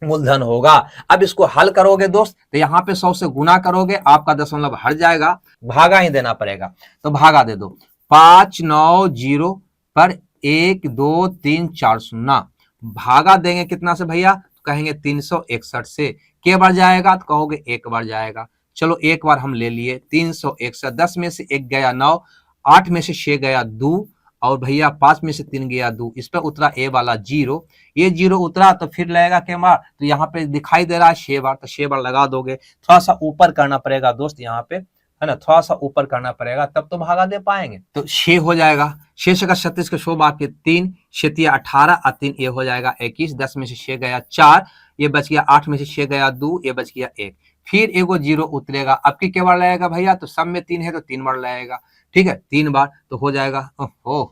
मूलधन होगा। अब इसको हल करोगे दोस्त तो यहाँ पे 100 से गुना करोगे, आपका दशमलव हट जाएगा, भागा ही देना पड़ेगा, तो भागा दे दो, 590 पर 1 2 3 4 0, भागा देंगे कितना से भैया, तो कहेंगे 361 से, के बार जाएगा तो कहोगे 1 बार जाएगा। चलो एक बार हम ले लिए 361, 10 में से 1 गया 9, 8 में से 6 गया 2, और भैया 5 में से 3 गया 2, इस पर उतरा ए वाला 0, ये 0 उतरा तो फिर लगेगा के बार, तो यहाँ पे दिखाई दे रहा है 6 बार, तो 6 बार लगा दोगे, थोड़ा सा ऊपर करना पड़ेगा दोस्त, यहाँ पे है ना, थोड़ा सा ऊपर करना पड़ेगा, तब तो भागा दे पाएंगे, तो 6 हो जाएगा, 6 का 36 के 100 बाकी 3 शेतिया 18 और 3 ये हो जाएगा 21, 10 में से 6 गया 4, ये बच गया 8 में से 6 गया 2, ये बच गया 1, फिर एगो 0 उतरेगा, अब के बार लगेगा भैया, तो सब में 3 है तो 3 बार लगेगा, ठीक है, 3 बार तो हो जाएगा, ओह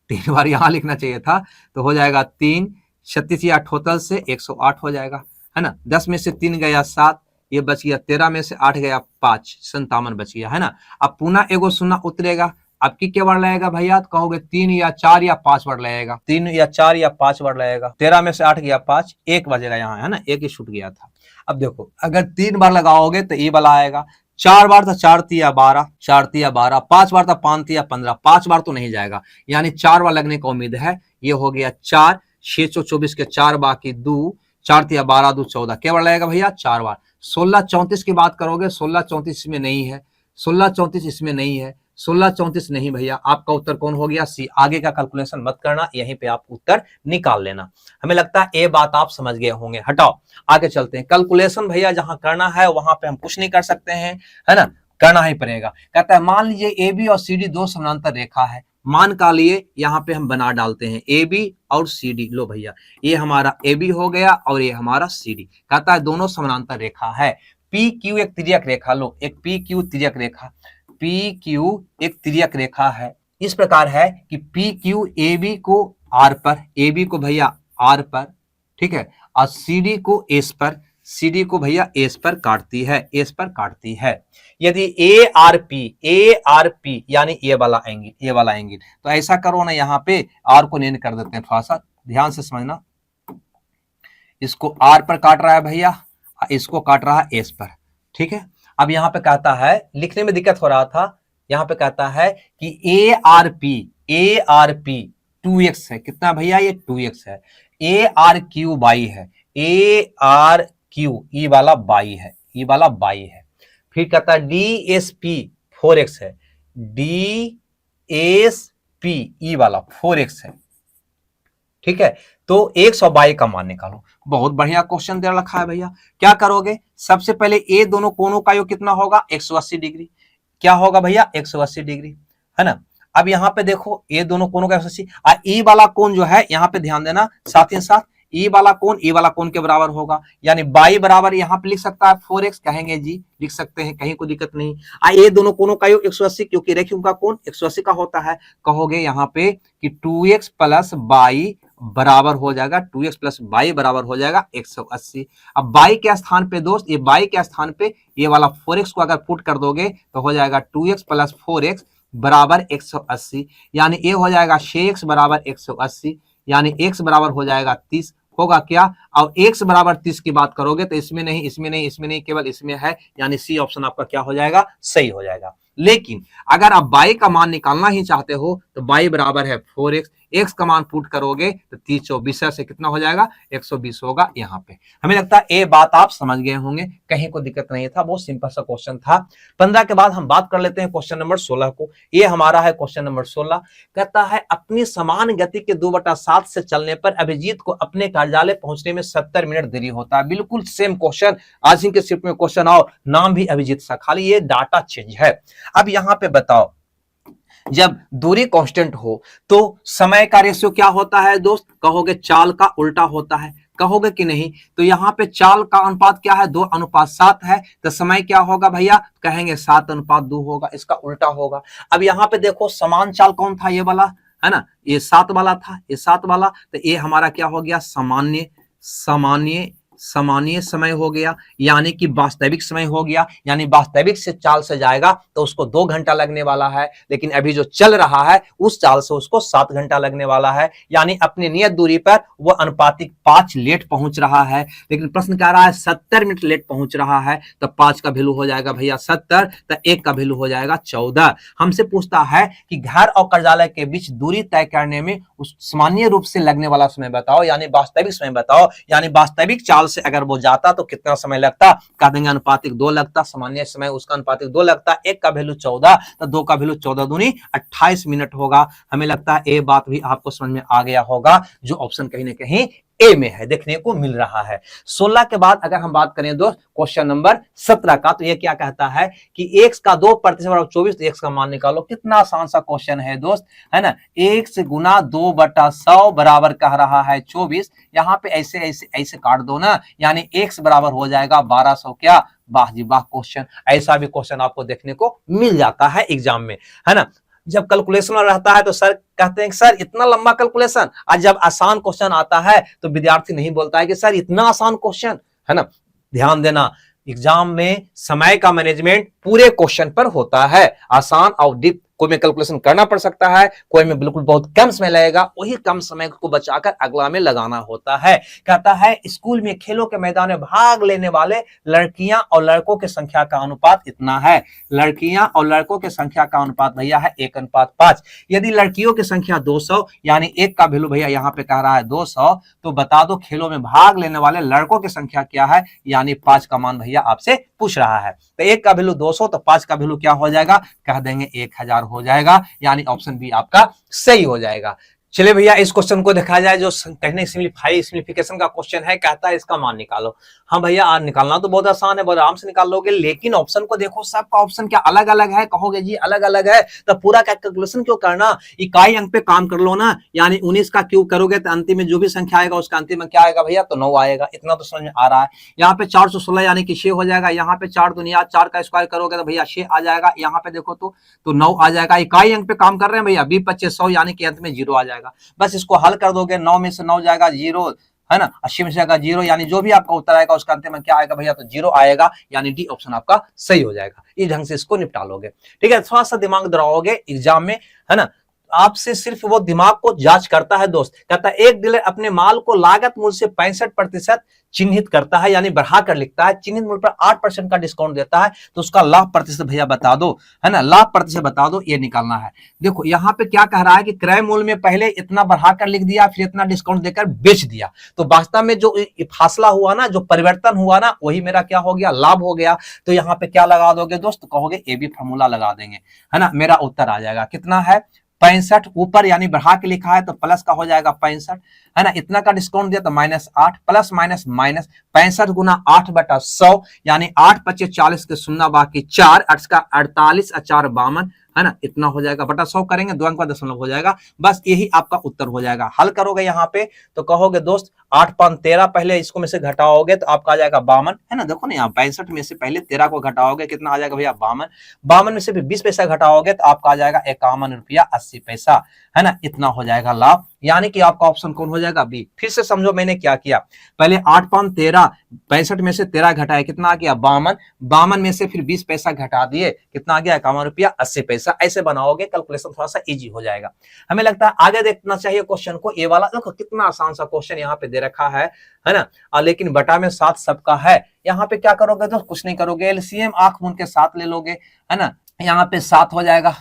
3 बार यहाँ लिखना चाहिए था, तो हो जाएगा 3 36 या टोटल से 108 हो जाएगा, है ना। 10 में से 3 गया 7, ये बच गया 13 में से 8 गया 5, 57 बच गया, है ना। अब पुनः एगो शून्य उतरेगा, अब की क्या वर्ड लगेगा भैया, तो कहोगे 3 या 4 या 5 वर्ड लगेगा, 3 या 4 या 5 वर्ड लगेगा। 13 में से 8 गया 5, एक बजेगा यहाँ, है ना, एक ही छूट गया था। अब देखो अगर 3 बार लगाओगे तो ये वाला आएगा, 4 बार तो 4 तिया 12, 4 तिया 12, 5 बार तो 5 तिया 15, 5 बार तो नहीं जाएगा, यानी 4 बार लगने का उम्मीद है। ये हो गया 4, 624 के 4 बाकी 2, 4 तिया 12, 2 14, क्या बार लगेगा भैया, 4 बार। 16 34 की बात करोगे, 16 34 इसमें नहीं है, 16 34 इसमें नहीं है, 16 34 नहीं भैया, आपका उत्तर कौन हो गया, सी। आगे का कैलकुलेशन मत करना, यहीं पे आप उत्तर निकाल लेना। हमें लगता है ये बात आप समझ गए होंगे। हटाओ आगे चलते हैं। कैलकुलेशन भैया जहां करना है वहां पे हम कुछ नहीं कर सकते हैं, है ना, करना ही पड़ेगा। कहता है मान लीजिए ए बी और सी डी दो समानांतर रेखा है, मान का लिए यहाँ पे हम बना डालते हैं ए बी और सी डी। लो भैया ये हमारा ए बी हो गया और ये हमारा सी डी। कहता है दोनों समानांतर रेखा है, पी क्यू एक तिर्यक रेखा। लो एक पी क्यू तिर्यक रेखा, पी क्यू एक तिर्यक रेखा है, इस प्रकार है कि पी क्यू ए बी को आर पर, ए बी को भैया आर पर, ठीक है, और सी डी को एस पर, सी डी को भैया एस पर काटती है, एस पर काटती है। यदि ए आर पी यानी ये वाला एंगल, ये वाला एंगल, तो ऐसा करो ना, यहाँ पे आर को नेन कर देते हैं, थोड़ा सा ध्यान से समझना। इसको आर पर काट रहा है भैया, इसको काट रहा है एस पर, ठीक है। अब यहाँ पे कहता है, लिखने में दिक्कत हो रहा था, यहाँ पे कहता है कि ए आर पी 2x है, कितना भैया, ये 2x है। ए आर क्यू बाई है, ए आर क्यू ई वाला बाई है, ई वाला बाई है। फिर कहता है डी एस पी 4x है, डी एस पी ई वाला 4x है, ठीक है। तो 122 का मान निकालो। बहुत बढ़िया क्वेश्चन दे रखा है भैया। क्या करोगे, सबसे पहले ये दोनों कोणों का योग कितना होगा, 180 डिग्री। क्या होगा भैया, 180 डिग्री, है ना। अब यहाँ पे देखो ये दोनों कोणों का 180, ई वाला कोण जो है यहाँ पे ध्यान देना, साथ ही साथ ई वाला कोण के बराबर होगा, यानी बाई बराबर यहाँ पे लिख सकता है 4x, कहेंगे जी लिख सकते हैं, कहीं कोई दिक्कत नहीं। ये दोनों कोणों का योग 180, क्योंकि रेखियों का कोण 180 का होता है। कहोगे यहाँ पे कि 2x प्लस बाई बराबर हो जाएगा, 2x प्लस बाई बराबर हो जाएगा 180। अब बाई के स्थान पे दोस्त, ये बाई के स्थान पे ये वाला 4x को अगर पुट कर दोगे तो हो जाएगा 2x प्लस 4x बराबर 180, यानी ये हो जाएगा 6x बराबर 180, यानी x बराबर हो जाएगा 30। होगा क्या, और x बराबर 30 की बात करोगे तो इसमें नहीं, इसमें नहीं, इसमें नहीं, केवल इसमें है, यानी सी ऑप्शन आपका क्या हो जाएगा, सही हो जाएगा। लेकिन अगर आप बाई का मान निकालना ही चाहते हो तो बाई बराबर है 4x, x का मान पुट करोगे तो 30 24 से कितना हो जाएगा, 120 होगा यहाँ पे। हमें लगता है ये बात आप समझ गए होंगे, कहीं को दिक्कत नहीं था, बहुत सिंपल सा क्वेश्चन था। 15 के बाद हम बात कर लेते हैं क्वेश्चन नंबर 16 को। ये हमारा है क्वेश्चन नंबर 16। कहता है अपनी समान गति के 2/7 से चलने पर अभिजीत को अपने कार्यालय पहुंचने में 70 मिनट देरी होता है। बिल्कुल सेम क्वेश्चन, आज ही के शिफ्ट में क्वेश्चन, और नाम भी अभिजीत सा, खाली ये डाटा चेंज है। अब यहां पे बताओ, जब दूरी कांस्टेंट हो तो समय का रेशियो क्या होता है दोस्त, कहोगे चाल का उल्टा होता है, कहोगे कि नहीं। तो यहाँ पे चाल का अनुपात क्या है, 2:7 है, तो समय क्या होगा भैया, कहेंगे 7:2 होगा, इसका उल्टा होगा। अब यहाँ पे देखो समान चाल कौन था, ये वाला है ना, ये 7 वाला था, ये 7 वाला, तो ये हमारा क्या हो गया, सामान्य समय हो गया, यानी कि वास्तविक समय हो गया। यानी वास्तविक से चाल से जाएगा तो उसको 2 घंटा लगने वाला है, लेकिन अभी जो चल रहा है उस चाल से उसको 7 घंटा लगने वाला है, यानी अपनी नियत दूरी पर वो अनुपातिक 5 लेट पहुंच रहा है। लेकिन प्रश्न कह रहा है 70 मिनट लेट पहुंच रहा है, तो 5 का वैल्यू हो जाएगा भैया 70, तो 1 का वैल्यू हो जाएगा 14। हमसे पूछता है कि घर और कार्यालय के बीच दूरी तय करने में उस सामान्य रूप से लगने वाला समय बताओ, यानी वास्तविक समय बताओ। यानी वास्तविक चाल से अगर वो जाता तो कितना समय लगता, कह देंगे अनुपातिक 2 लगता, सामान्य समय उसका अनुपातिक 2 लगता, 1 का वैल्यू 14, तो 2 का वैल्यू 14 दूनी 28 मिनट होगा। हमें लगता है ये बात भी आपको समझ में आ गया होगा, जो ऑप्शन कहीं ना कहीं ए में है, देखने को मिल रहा है। 16 के बाद अगर हम बात करें दोस्त क्वेश्चन नंबर 17 का, तो ये क्या कहता है कि x का 2% बराबर 24, तो x का मान निकालो। कितना आसान सा क्वेश्चन है दोस्त, है ना। x गुना 2/100 बराबर कह रहा है 24, यहाँ पे ऐसे ऐसे ऐसे काट दो ना, यानी x बराबर हो जाएगा 1200। क्या वाह जी वाह क्वेश्चन, ऐसा भी क्वेश्चन आपको देखने को मिल जाता है एग्जाम में, है ना। जब कैलकुलेशन रहता है तो सर कहते हैं कि सर इतना लंबा कैलकुलेशन, और जब आसान क्वेश्चन आता है तो विद्यार्थी नहीं बोलता है कि सर इतना आसान क्वेश्चन, है ना। ध्यान देना, एग्जाम में समय का मैनेजमेंट पूरे क्वेश्चन पर होता है। आसान और डीप कोई में कैलकुलेशन करना पड़ सकता है, कोई में बिल्कुल बहुत कम समय लगेगा, वही कम समय को बचाकर अगला में लगाना होता है। कहता है स्कूल में खेलों के मैदान में भाग लेने वाले लड़कियां और लड़कों की संख्या का अनुपात इतना है। लड़कियां और लड़कों की संख्या का अनुपात भैया है 1:5। यदि लड़कियों की संख्या 200 यानी 1 का वैल्यू भैया यहाँ पे कह रहा है 200, तो बता दो खेलों में भाग लेने वाले लड़कों की संख्या क्या है, यानी 5 का मान भैया आपसे पूछ रहा है। तो 1 का वैल्यू 200, तो 5 का वैल्यू क्या हो जाएगा, कह देंगे 1000 हो जाएगा, यानी ऑप्शन बी आपका सही हो जाएगा। चलिए भैया इस क्वेश्चन को देखा जाए, जो कहने सिंप्लीफिकेशन का क्वेश्चन है, कहता है इसका मान निकालो। हाँ भैया आज निकालना तो बहुत आसान है, बहुत आराम से निकाल लोगे, लेकिन ऑप्शन को देखो, सबका ऑप्शन क्या अलग अलग है। कहोगे जी अलग अलग है तो पूरा कैलकुलेशन क्यों करना, इकाई अंक पे काम कर लो ना। यानी 19 का क्यूब करोगे तो अंतिम में जो भी संख्या आएगा उसका अंतिम में क्या आएगा भैया, तो 9 आएगा। इतना तो समझ में आ रहा है। यहाँ पे 416 यानी कि 6 हो जाएगा। यहाँ पे 4 दुनिया 4 का स्क्वायर करोगे तो भैया 6 आ जाएगा। यहाँ पे देखो तो 9 आ जाएगा। इकाई अंक पे काम कर रहे हैं भैया, 20/25 यानी कि अंत में 0 आ जाएगा। बस इसको हल कर दोगे, 9 में से 9 जाएगा 0, है ना, 80 में से जाएगा 0, यानी जो भी आपका उत्तर आएगा उसका अंतिम में क्या आएगा भैया, तो 0 आएगा, यानी डी ऑप्शन आपका सही हो जाएगा। इस ढंग से इसको निपटा लोगे। ठीक है, थोड़ा सा दिमाग दौड़ाओगे एग्जाम में, है ना। आपसे सिर्फ वो दिमाग को जांच करता है दोस्त। कहता है एक डीलर अपने माल को लागत मूल्य से 65% चिन्हित करता है, यानी बढ़ाकर लिखता है, चिन्हित मूल्य पर 8% का डिस्काउंट देता है, तो उसका लाभ प्रतिशत भैया बता दो, है ना, लाभ प्रतिशत बता दो, ये निकालना है। देखो यहाँ पे क्या कह रहा है कि क्रय मूल्य में पहले इतना बढ़ाकर लिख दिया, फिर इतना डिस्काउंट देकर बेच दिया, तो वास्तव में जो फासला हुआ ना, जो परिवर्तन हुआ ना, वही मेरा क्या हो गया, लाभ हो गया। तो यहाँ पे क्या लगा दोगे दोस्त, कहोगे ए बी फॉर्मूला लगा देंगे, है ना। मेरा उत्तर आ जाएगा कितना है, 65, ऊपर यानी बढ़ा के लिखा है तो प्लस का हो जाएगा 65, है ना। इतना का डिस्काउंट दिया तो -8, प्लस माइनस माइनस 65 गुना 8/100, यानी 8×5=40 के शून्य बाकी 4, 8 का 48 और 4 52, है ना। इतना हो जाएगा, बटा 100 करेंगे, 2 अंक का दशमलव हो जाएगा। बस यही आपका उत्तर हो जाएगा। हल करोगे यहाँ पे तो कहोगे दोस्त 8×5 = 13, पहले इसको में से घटाओगे तो आपका आ जाएगा 52, है ना। देखो ना यहाँ 65 में से पहले 13 को घटाओगे, कितना आ जाएगा भैया 52, 52 में से भी 20 पैसा घटाओगे तो आपका आ जाएगा 51 रुपया 80 पैसा, है ना। इतना हो जाएगा लाभ, यानी कि आपका ऑप्शन कौन हो जाएगा, बी। फिर से समझो मैंने क्या किया, पहले 8×5 = 13, 65 में से 13 घटाया, कितना आ गया 52, 52 में से फिर 20 पैसा घटा दिए, कितना आ गया 51 रुपया 80 पैसा। ऐसे बनाओगे कैलकुलेशन थोड़ा सा इजी हो जाएगा। हमें लगता है आगे देखना चाहिए क्वेश्चन को। ये वाला देखो कितना आसान सा क्वेश्चन यहाँ पे दे रखा है ना। लेकिन बटा में 7 सबका है। यहाँ पे क्या करोगे तो कुछ नहीं करोगे, एलसीएम आंख मूंद के 7 ले लोगे, है ना। यहाँ पे 7 हो जाएगा,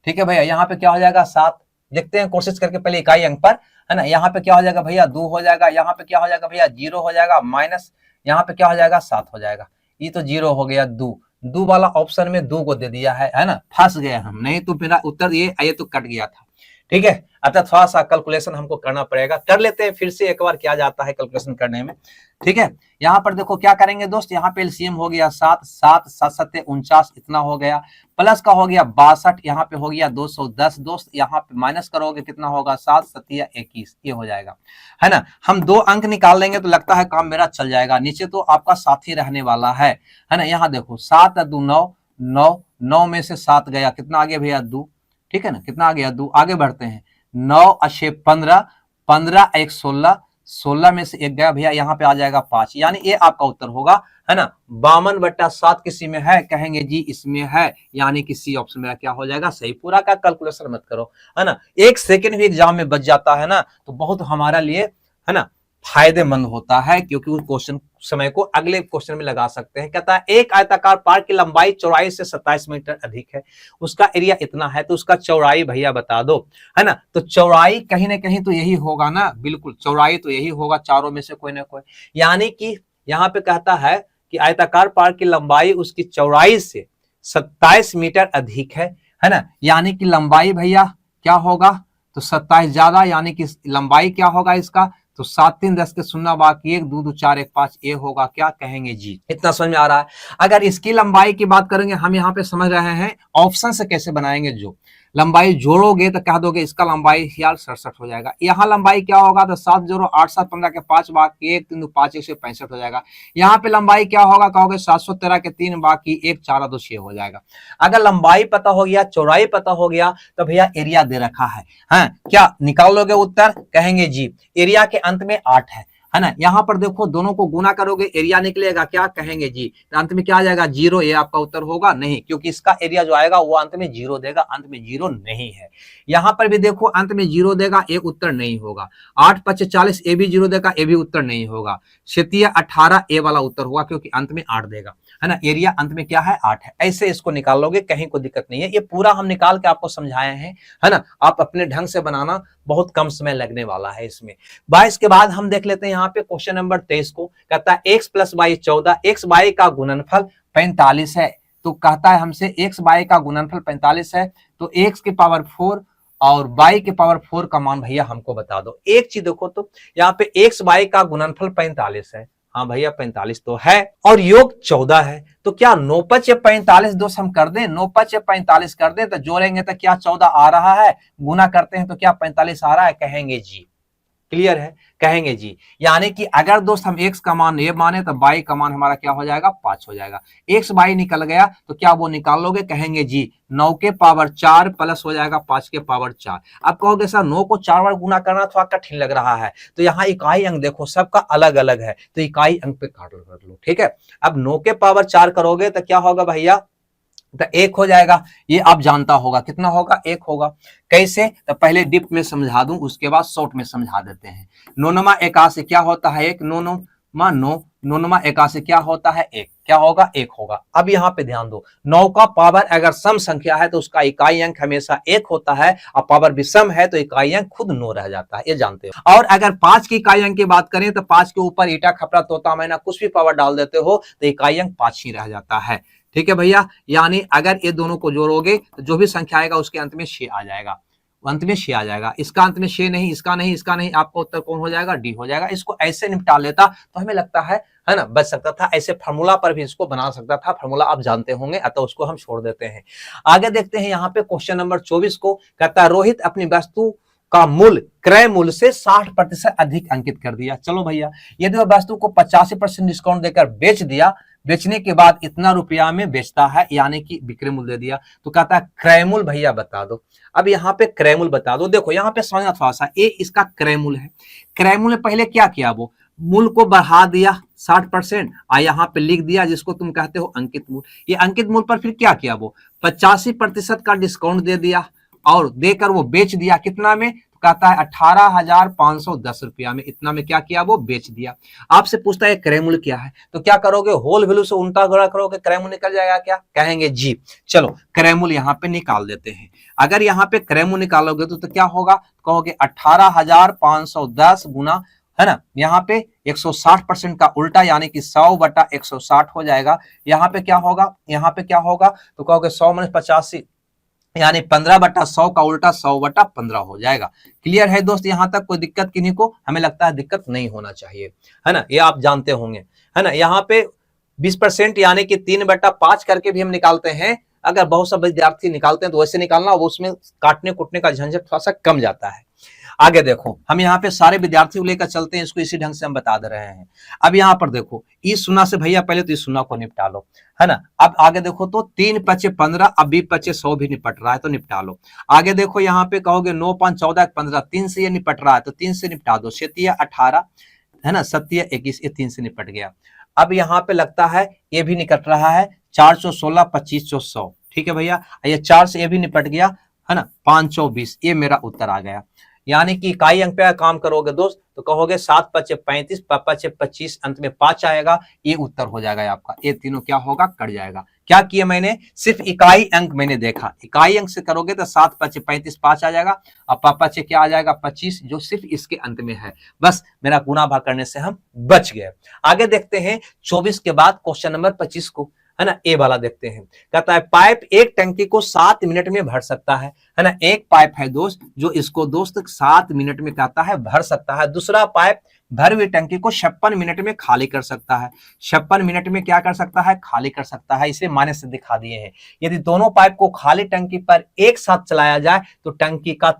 ठीक है भैया। यहाँ पे क्या हो जाएगा 7, देखते हैं कोशिश करके पहले इकाई अंक पर, है ना। यहाँ पे क्या हो जाएगा भैया 2 हो जाएगा, यहाँ पे क्या हो जाएगा भैया 0 हो जाएगा, माइनस यहाँ पे क्या हो जाएगा 7 हो जाएगा। ये तो 0 हो गया, 2 वाला ऑप्शन में 2 को दे दिया है ना। फंस गए हम, नहीं तो मेरा उत्तर ये तो कट गया था। ठीक है, अतः थोड़ा सा कैलकुलेशन हमको करना पड़ेगा, कर लेते हैं फिर से एक बार क्या जाता है कैलकुलेशन करने में। ठीक है, यहाँ पर देखो क्या करेंगे दोस्त, यहाँ पे एलसीएम हो गया 7, 7 7 7 49, इतना हो गया, प्लस का हो गया 62, यहाँ पे हो गया 210 दोस्त, यहाँ पे माइनस करोगे कितना होगा 7 7 21, ये हो जाएगा, है ना। हम 2 अंक निकाल लेंगे तो लगता है काम मेरा चल जाएगा। नीचे तो आपका साथ ही रहने वाला है ना। यहाँ देखो 7 2 9 9, 9 में से 7 गया, कितना आ गया भैया 2, ठीक है ना, कितना आ गया 2। आगे बढ़ते हैं, 9 और 6 15, 15 1 16, 16 में से 1 गया भैया, यहाँ पे आ जाएगा 5, यानी ये आपका उत्तर होगा, है ना। 52/7 किसी में है, कहेंगे जी इसमें है, यानी कि सी ऑप्शन मेरा क्या हो जाएगा सही। पूरा का कैलकुलेशन मत करो, है ना। 1 सेकंड भी एग्जाम में बच जाता है ना तो बहुत हमारा लिए, है ना, फायदेमंद होता है, क्योंकि उस क्वेश्चन समय को अगले क्वेश्चन में लगा सकते हैं। कहता है एक आयताकार पार्क की लंबाई चौड़ाई से 27 मीटर अधिक है, उसका एरिया इतना है, तो उसका चौड़ाई भैया बता दो, है ना। तो चौड़ाई कहीं ना कहीं तो यही होगा ना, बिल्कुल चौड़ाई तो यही होगा, चारों में से कोई ना कोई। यानी कि यहाँ पे कहता है कि आयताकार पार्क की लंबाई उसकी चौड़ाई से 27 मीटर अधिक है ना। यानी कि लंबाई भैया क्या होगा, तो 27 ज्यादा, यानी कि लंबाई क्या होगा इसका, तो 7 3 10 के शून्य बाकी 1 2 2 4 1 5, ये होगा क्या, कहेंगे जी। इतना समझ में आ रहा है। अगर इसकी लंबाई की बात करेंगे, हम यहाँ पे समझ रहे हैं ऑप्शन से कैसे बनाएंगे, जो लंबाई जोड़ोगे तो कह दोगे इसका लंबाई यार 67 हो जाएगा। यहाँ लंबाई क्या होगा, तो 7 जोड़ो 8 7 15 के 5 बाकी 1 3 2 5 1 65 हो जाएगा। यहाँ पे लंबाई क्या होगा, कहोगे 713 के 3 बाकी 1 4 2 6 हो जाएगा। अगर लंबाई पता हो गया, चौड़ाई पता हो गया, तो भैया एरिया दे रखा है, हाँ क्या निकाल लोगे उत्तर, कहेंगे जी एरिया के अंत में 8 है, है ना। यहाँ पर देखो दोनों को गुना करोगे एरिया निकलेगा, क्या कहेंगे जी, तो अंत में क्या आ जाएगा 0। ये आपका उत्तर होगा नहीं, क्योंकि इसका एरिया जो आएगा वो अंत में 0 देगा, अंत में 0 नहीं है। यहाँ पर भी देखो अंत में 0 देगा, एक उत्तर नहीं होगा। 8 5 40, ए भी 0 देगा, ए भी उत्तर नहीं होगा। 7 18, ए वाला उत्तर होगा, क्योंकि अंत में 8 देगा, है ना। एरिया अंत में क्या है 8 है। ऐसे इसको निकाल लोगे, कहीं कोई दिक्कत नहीं है। ये पूरा हम निकाल के आपको समझाए हैं, है ना। आप अपने ढंग से बनाना, बहुत कम समय लगने वाला है इसमें। 22 के बाद हम देख लेते हैं यहाँ पे क्वेश्चन नंबर 23 को। कहता है x + y 14, x y का गुणनफल 45 है। तो कहता है हमसे x y का गुणनफल 45 है, तो x की पावर 4 और y के पावर 4 का मान भैया हमको बता दो। एक चीज देखो, तो यहाँ पे x y का गुणनफल 45 है, हाँ भैया 45 तो है, और योग 14 है। तो क्या 9 5 45 दोस्त हम कर दें, 9 5 45 कर दें, तो जोड़ेंगे तो क्या 14 आ रहा है, गुना करते हैं तो क्या 45 आ रहा है, कहेंगे जी। क्लियर है, कहेंगे जी। यानी कि अगर दोस्त हम x का मान ये माने तो y का मान हमारा क्या हो जाएगा 5 हो जाएगा। x y निकल गया तो क्या वो निकाल लोगे, कहेंगे जी। 9 के पावर 4 प्लस हो जाएगा 5 के पावर 4। अब कहोगे सर 9 को 4 बार गुना करना थोड़ा कठिन लग रहा है, तो यहाँ इकाई अंक देखो सबका अलग अलग है, तो इकाई अंक पे काट लो, ठीक है। अब 9 के पावर 4 करोगे तो क्या होगा भैया, तो 1 हो जाएगा। ये आप जानता होगा, कितना होगा 1 होगा। कैसे, तो पहले डीप में समझा दूं, उसके बाद शॉर्ट में समझा देते हैं। 9 81 क्या होता है 1, 9 9 81 क्या होता है 1, क्या होगा 1 होगा। अब यहाँ पे ध्यान दो, 9 का पावर अगर सम संख्या है तो उसका इकाई अंक हमेशा 1 होता है, और पावर विषम है तो इकाई अंक खुद 9 रह जाता है, ये जानते हो। और अगर 5 की इकाई अंक की बात करें तो 5 के ऊपर ईटा खपरा तोता मैना कुछ भी पावर डाल देते हो तो इकाई अंक 5 ही रह जाता है, ठीक है भैया। यानी अगर ये दोनों को जोड़ोगे तो जो भी संख्या आएगा उसके अंत में 6 आ जाएगा, अंत में 6 आ जाएगा। इसका अंत में 6 नहीं, इसका नहीं, इसका नहीं, आपका उत्तर कौन हो जाएगा, डी हो जाएगा। इसको ऐसे निपटा लेता तो हमें लगता है ना, बच सकता था। ऐसे फार्मूला पर भी इसको बना सकता था, फार्मूला आप जानते होंगे, अतः उसको हम छोड़ देते हैं। आगे देखते हैं यहाँ पे क्वेश्चन नंबर 24 को। कहता है रोहित अपनी वस्तु का मूल्य क्रय मूल्य से 60% अधिक अंकित कर दिया। चलो भैया, यदि वह वस्तु को 85% डिस्काउंट देकर बेच दिया, बेचने के बाद इतना रुपया में बेचता है, यानी कि विक्रय मूल्य दे दिया, तो कहता है क्रय मूल्य भैया बता दो। अब यहाँ पे क्रय मूल्य बता दो। देखो यहाँ पे समझना थोड़ा सा, ये इसका क्रय मूल्य है। क्रय मूल्य पहले क्या किया, वो मूल्य को बढ़ा दिया 60%, और यहाँ पे लिख दिया जिसको तुम कहते हो अंकित मूल्य। ये अंकित मूल्य पर फिर क्या किया, वो 85% का डिस्काउंट दे दिया और देकर वो बेच दिया, कितना में, कहता है 18,510 रुपया में। इतना में क्या किया, वो बेच दिया। आपसे पूछता है क्रय मूल्य क्या है, तो क्या करोगे, होल वैल्यू से उल्टा गुणा करोगे, क्रय मूल्य निकल जाएगा, क्या कहेंगे जी। चलो क्रय मूल्य यहाँ पे निकाल देते हैं। अगर यहाँ पे क्रय मूल्य निकालोगे तो क्या होगा, कहोगे 18,510 गुना, है ना, यहाँ पे 160% का उल्टा, यानी कि 100/160 हो जाएगा। यहाँ पे क्या होगा, यहाँ पे क्या होगा, तो कहोगे 100 - 85, यानी 15/100 का उल्टा 100/15 हो जाएगा। क्लियर है दोस्त, यहां तक कोई दिक्कत किन्हीं को, हमें लगता है दिक्कत नहीं होना चाहिए, है ना, ये आप जानते होंगे, है ना। यहाँ पे 20% यानी कि 3/5 करके भी हम निकालते हैं। अगर बहुत सब विद्यार्थी निकालते हैं तो वैसे निकालना, वो उसमें काटने कुटने का झंझट थोड़ा सा कम जाता है। आगे देखो, हम यहाँ पे सारे विद्यार्थियों को लेकर चलते हैं, इसको इसी ढंग से हम बता दे रहे हैं। अब यहाँ पर देखो, इस सुना से भैया पहले तो इस सुना को निपटा लो, है ना। अब आगे देखो तो 3 5 15, अब 20 5 100 भी निपट रहा है तो निपटा लो। आगे देखो यहाँ पे कहोगे 9 5 14 15, 3 से ये निपट रहा है तो 3 से निपटा दो। 7 18, है ना, 7 21, ये 3 से निपट गया। अब यहाँ पे लगता है ये भी निकट रहा है, 4 4 16 25 4 100, ठीक है भैया। ये 4 से ये भी निपट गया, है ना, 5 4 20, ये मेरा उत्तर आ गया। यानी कि इकाई अंक पे काम करोगे दोस्त तो कहोगे 7 5 35, 5 5 25, अंत में 5 आएगा, ये उत्तर हो जाएगा आपका। ये तीनों क्या होगा, कट जाएगा। क्या किया मैंने, सिर्फ इकाई अंक मैंने देखा, इकाई अंक से करोगे तो 7 5 35 5 आ जाएगा, और 5 5 क्या आ जाएगा 25, जो सिर्फ इसके अंत में है। बस मेरा गुना भाग करने से हम बच गए। आगे देखते हैं 24 के बाद क्वेश्चन नंबर 25 को, है ना, ए वाला देखते हैं। कहता है पाइप एक टंकी को 7 मिनट में भर सकता है ना। एक पाइप है दोस्त जो इसको दोस्त 7 मिनट में कहता है भर सकता है। दूसरा पाइप भरी हुई टंकी को 56 मिनट में खाली कर सकता है। 56 मिनट में क्या कर सकता है, खाली कर सकता है। इसे माने से दिखा दिए हैं। यदि दोनों पाइप को खाली टंकी पर एक साथ चलाया जाए तो टंकी का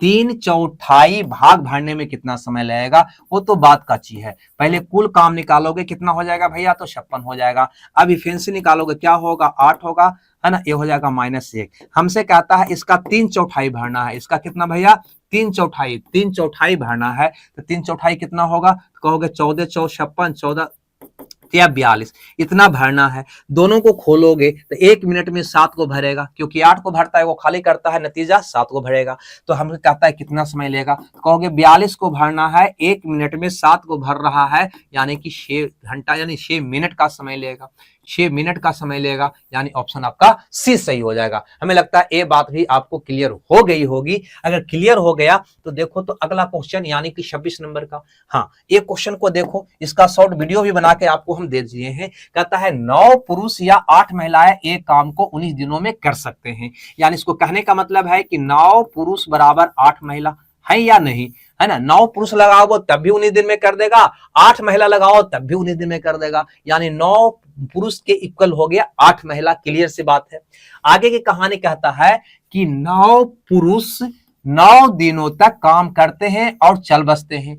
3/4 भाग भरने में कितना समय लगेगा, वो तो बात का चीज है। पहले कुल काम निकालोगे, कितना हो जाएगा भैया, तो 56 हो जाएगा। अब इफिशिएंसी निकालोगे, क्या होगा, 8 होगा, है ना, ये हो जाएगा -1। हमसे कहता है इसका 3/4 भरना है। इसका कितना भैया, तीन चौथाई भरना है तो तीन चौथाई कितना होगा, तो कहोगे 14 चौ 56 14 या 42 इतना भरना है। दोनों को खोलोगे तो 1 मिनट में 7 को भरेगा, क्योंकि 8 को भरता है वो खाली करता है, नतीजा 7 को भरेगा। तो हमें कहता है कितना समय लेगा, तो कहोगे 42 को भरना है, 1 मिनट में 7 को भर रहा है, यानी कि 6 घंटा यानी 6 मिनट का समय लेगा, 6 मिनट का समय लेगा, यानी ऑप्शन आपका सी सही हो जाएगा। हमें लगता है ये बात भी आपको क्लियर हो गई होगी। अगर क्लियर हो गया तो देखो तो अगला क्वेश्चन यानी कि 26 नंबर का, हाँ ये क्वेश्चन को देखो, इसका शॉर्ट वीडियो भी बना के आपको हम दे दिए हैं। कहता है 9 पुरुष या 8 महिलाएं एक काम को 19 दिनों में कर सकते हैं, यानी इसको कहने का मतलब है कि 9 पुरुष बराबर 8 महिला है या नहीं, है ना। 9 पुरुष लगाओ तब भी 19 दिन में कर देगा, 8 महिला लगाओ तब भी 19 दिन में कर देगा, यानी 9 पुरुष के इक्वल हो गया 8 महिला। क्लियर सी बात है। आगे की कहानी कहता है कि 9 पुरुष 9 दिनों तक काम करते हैं और चल बसते हैं,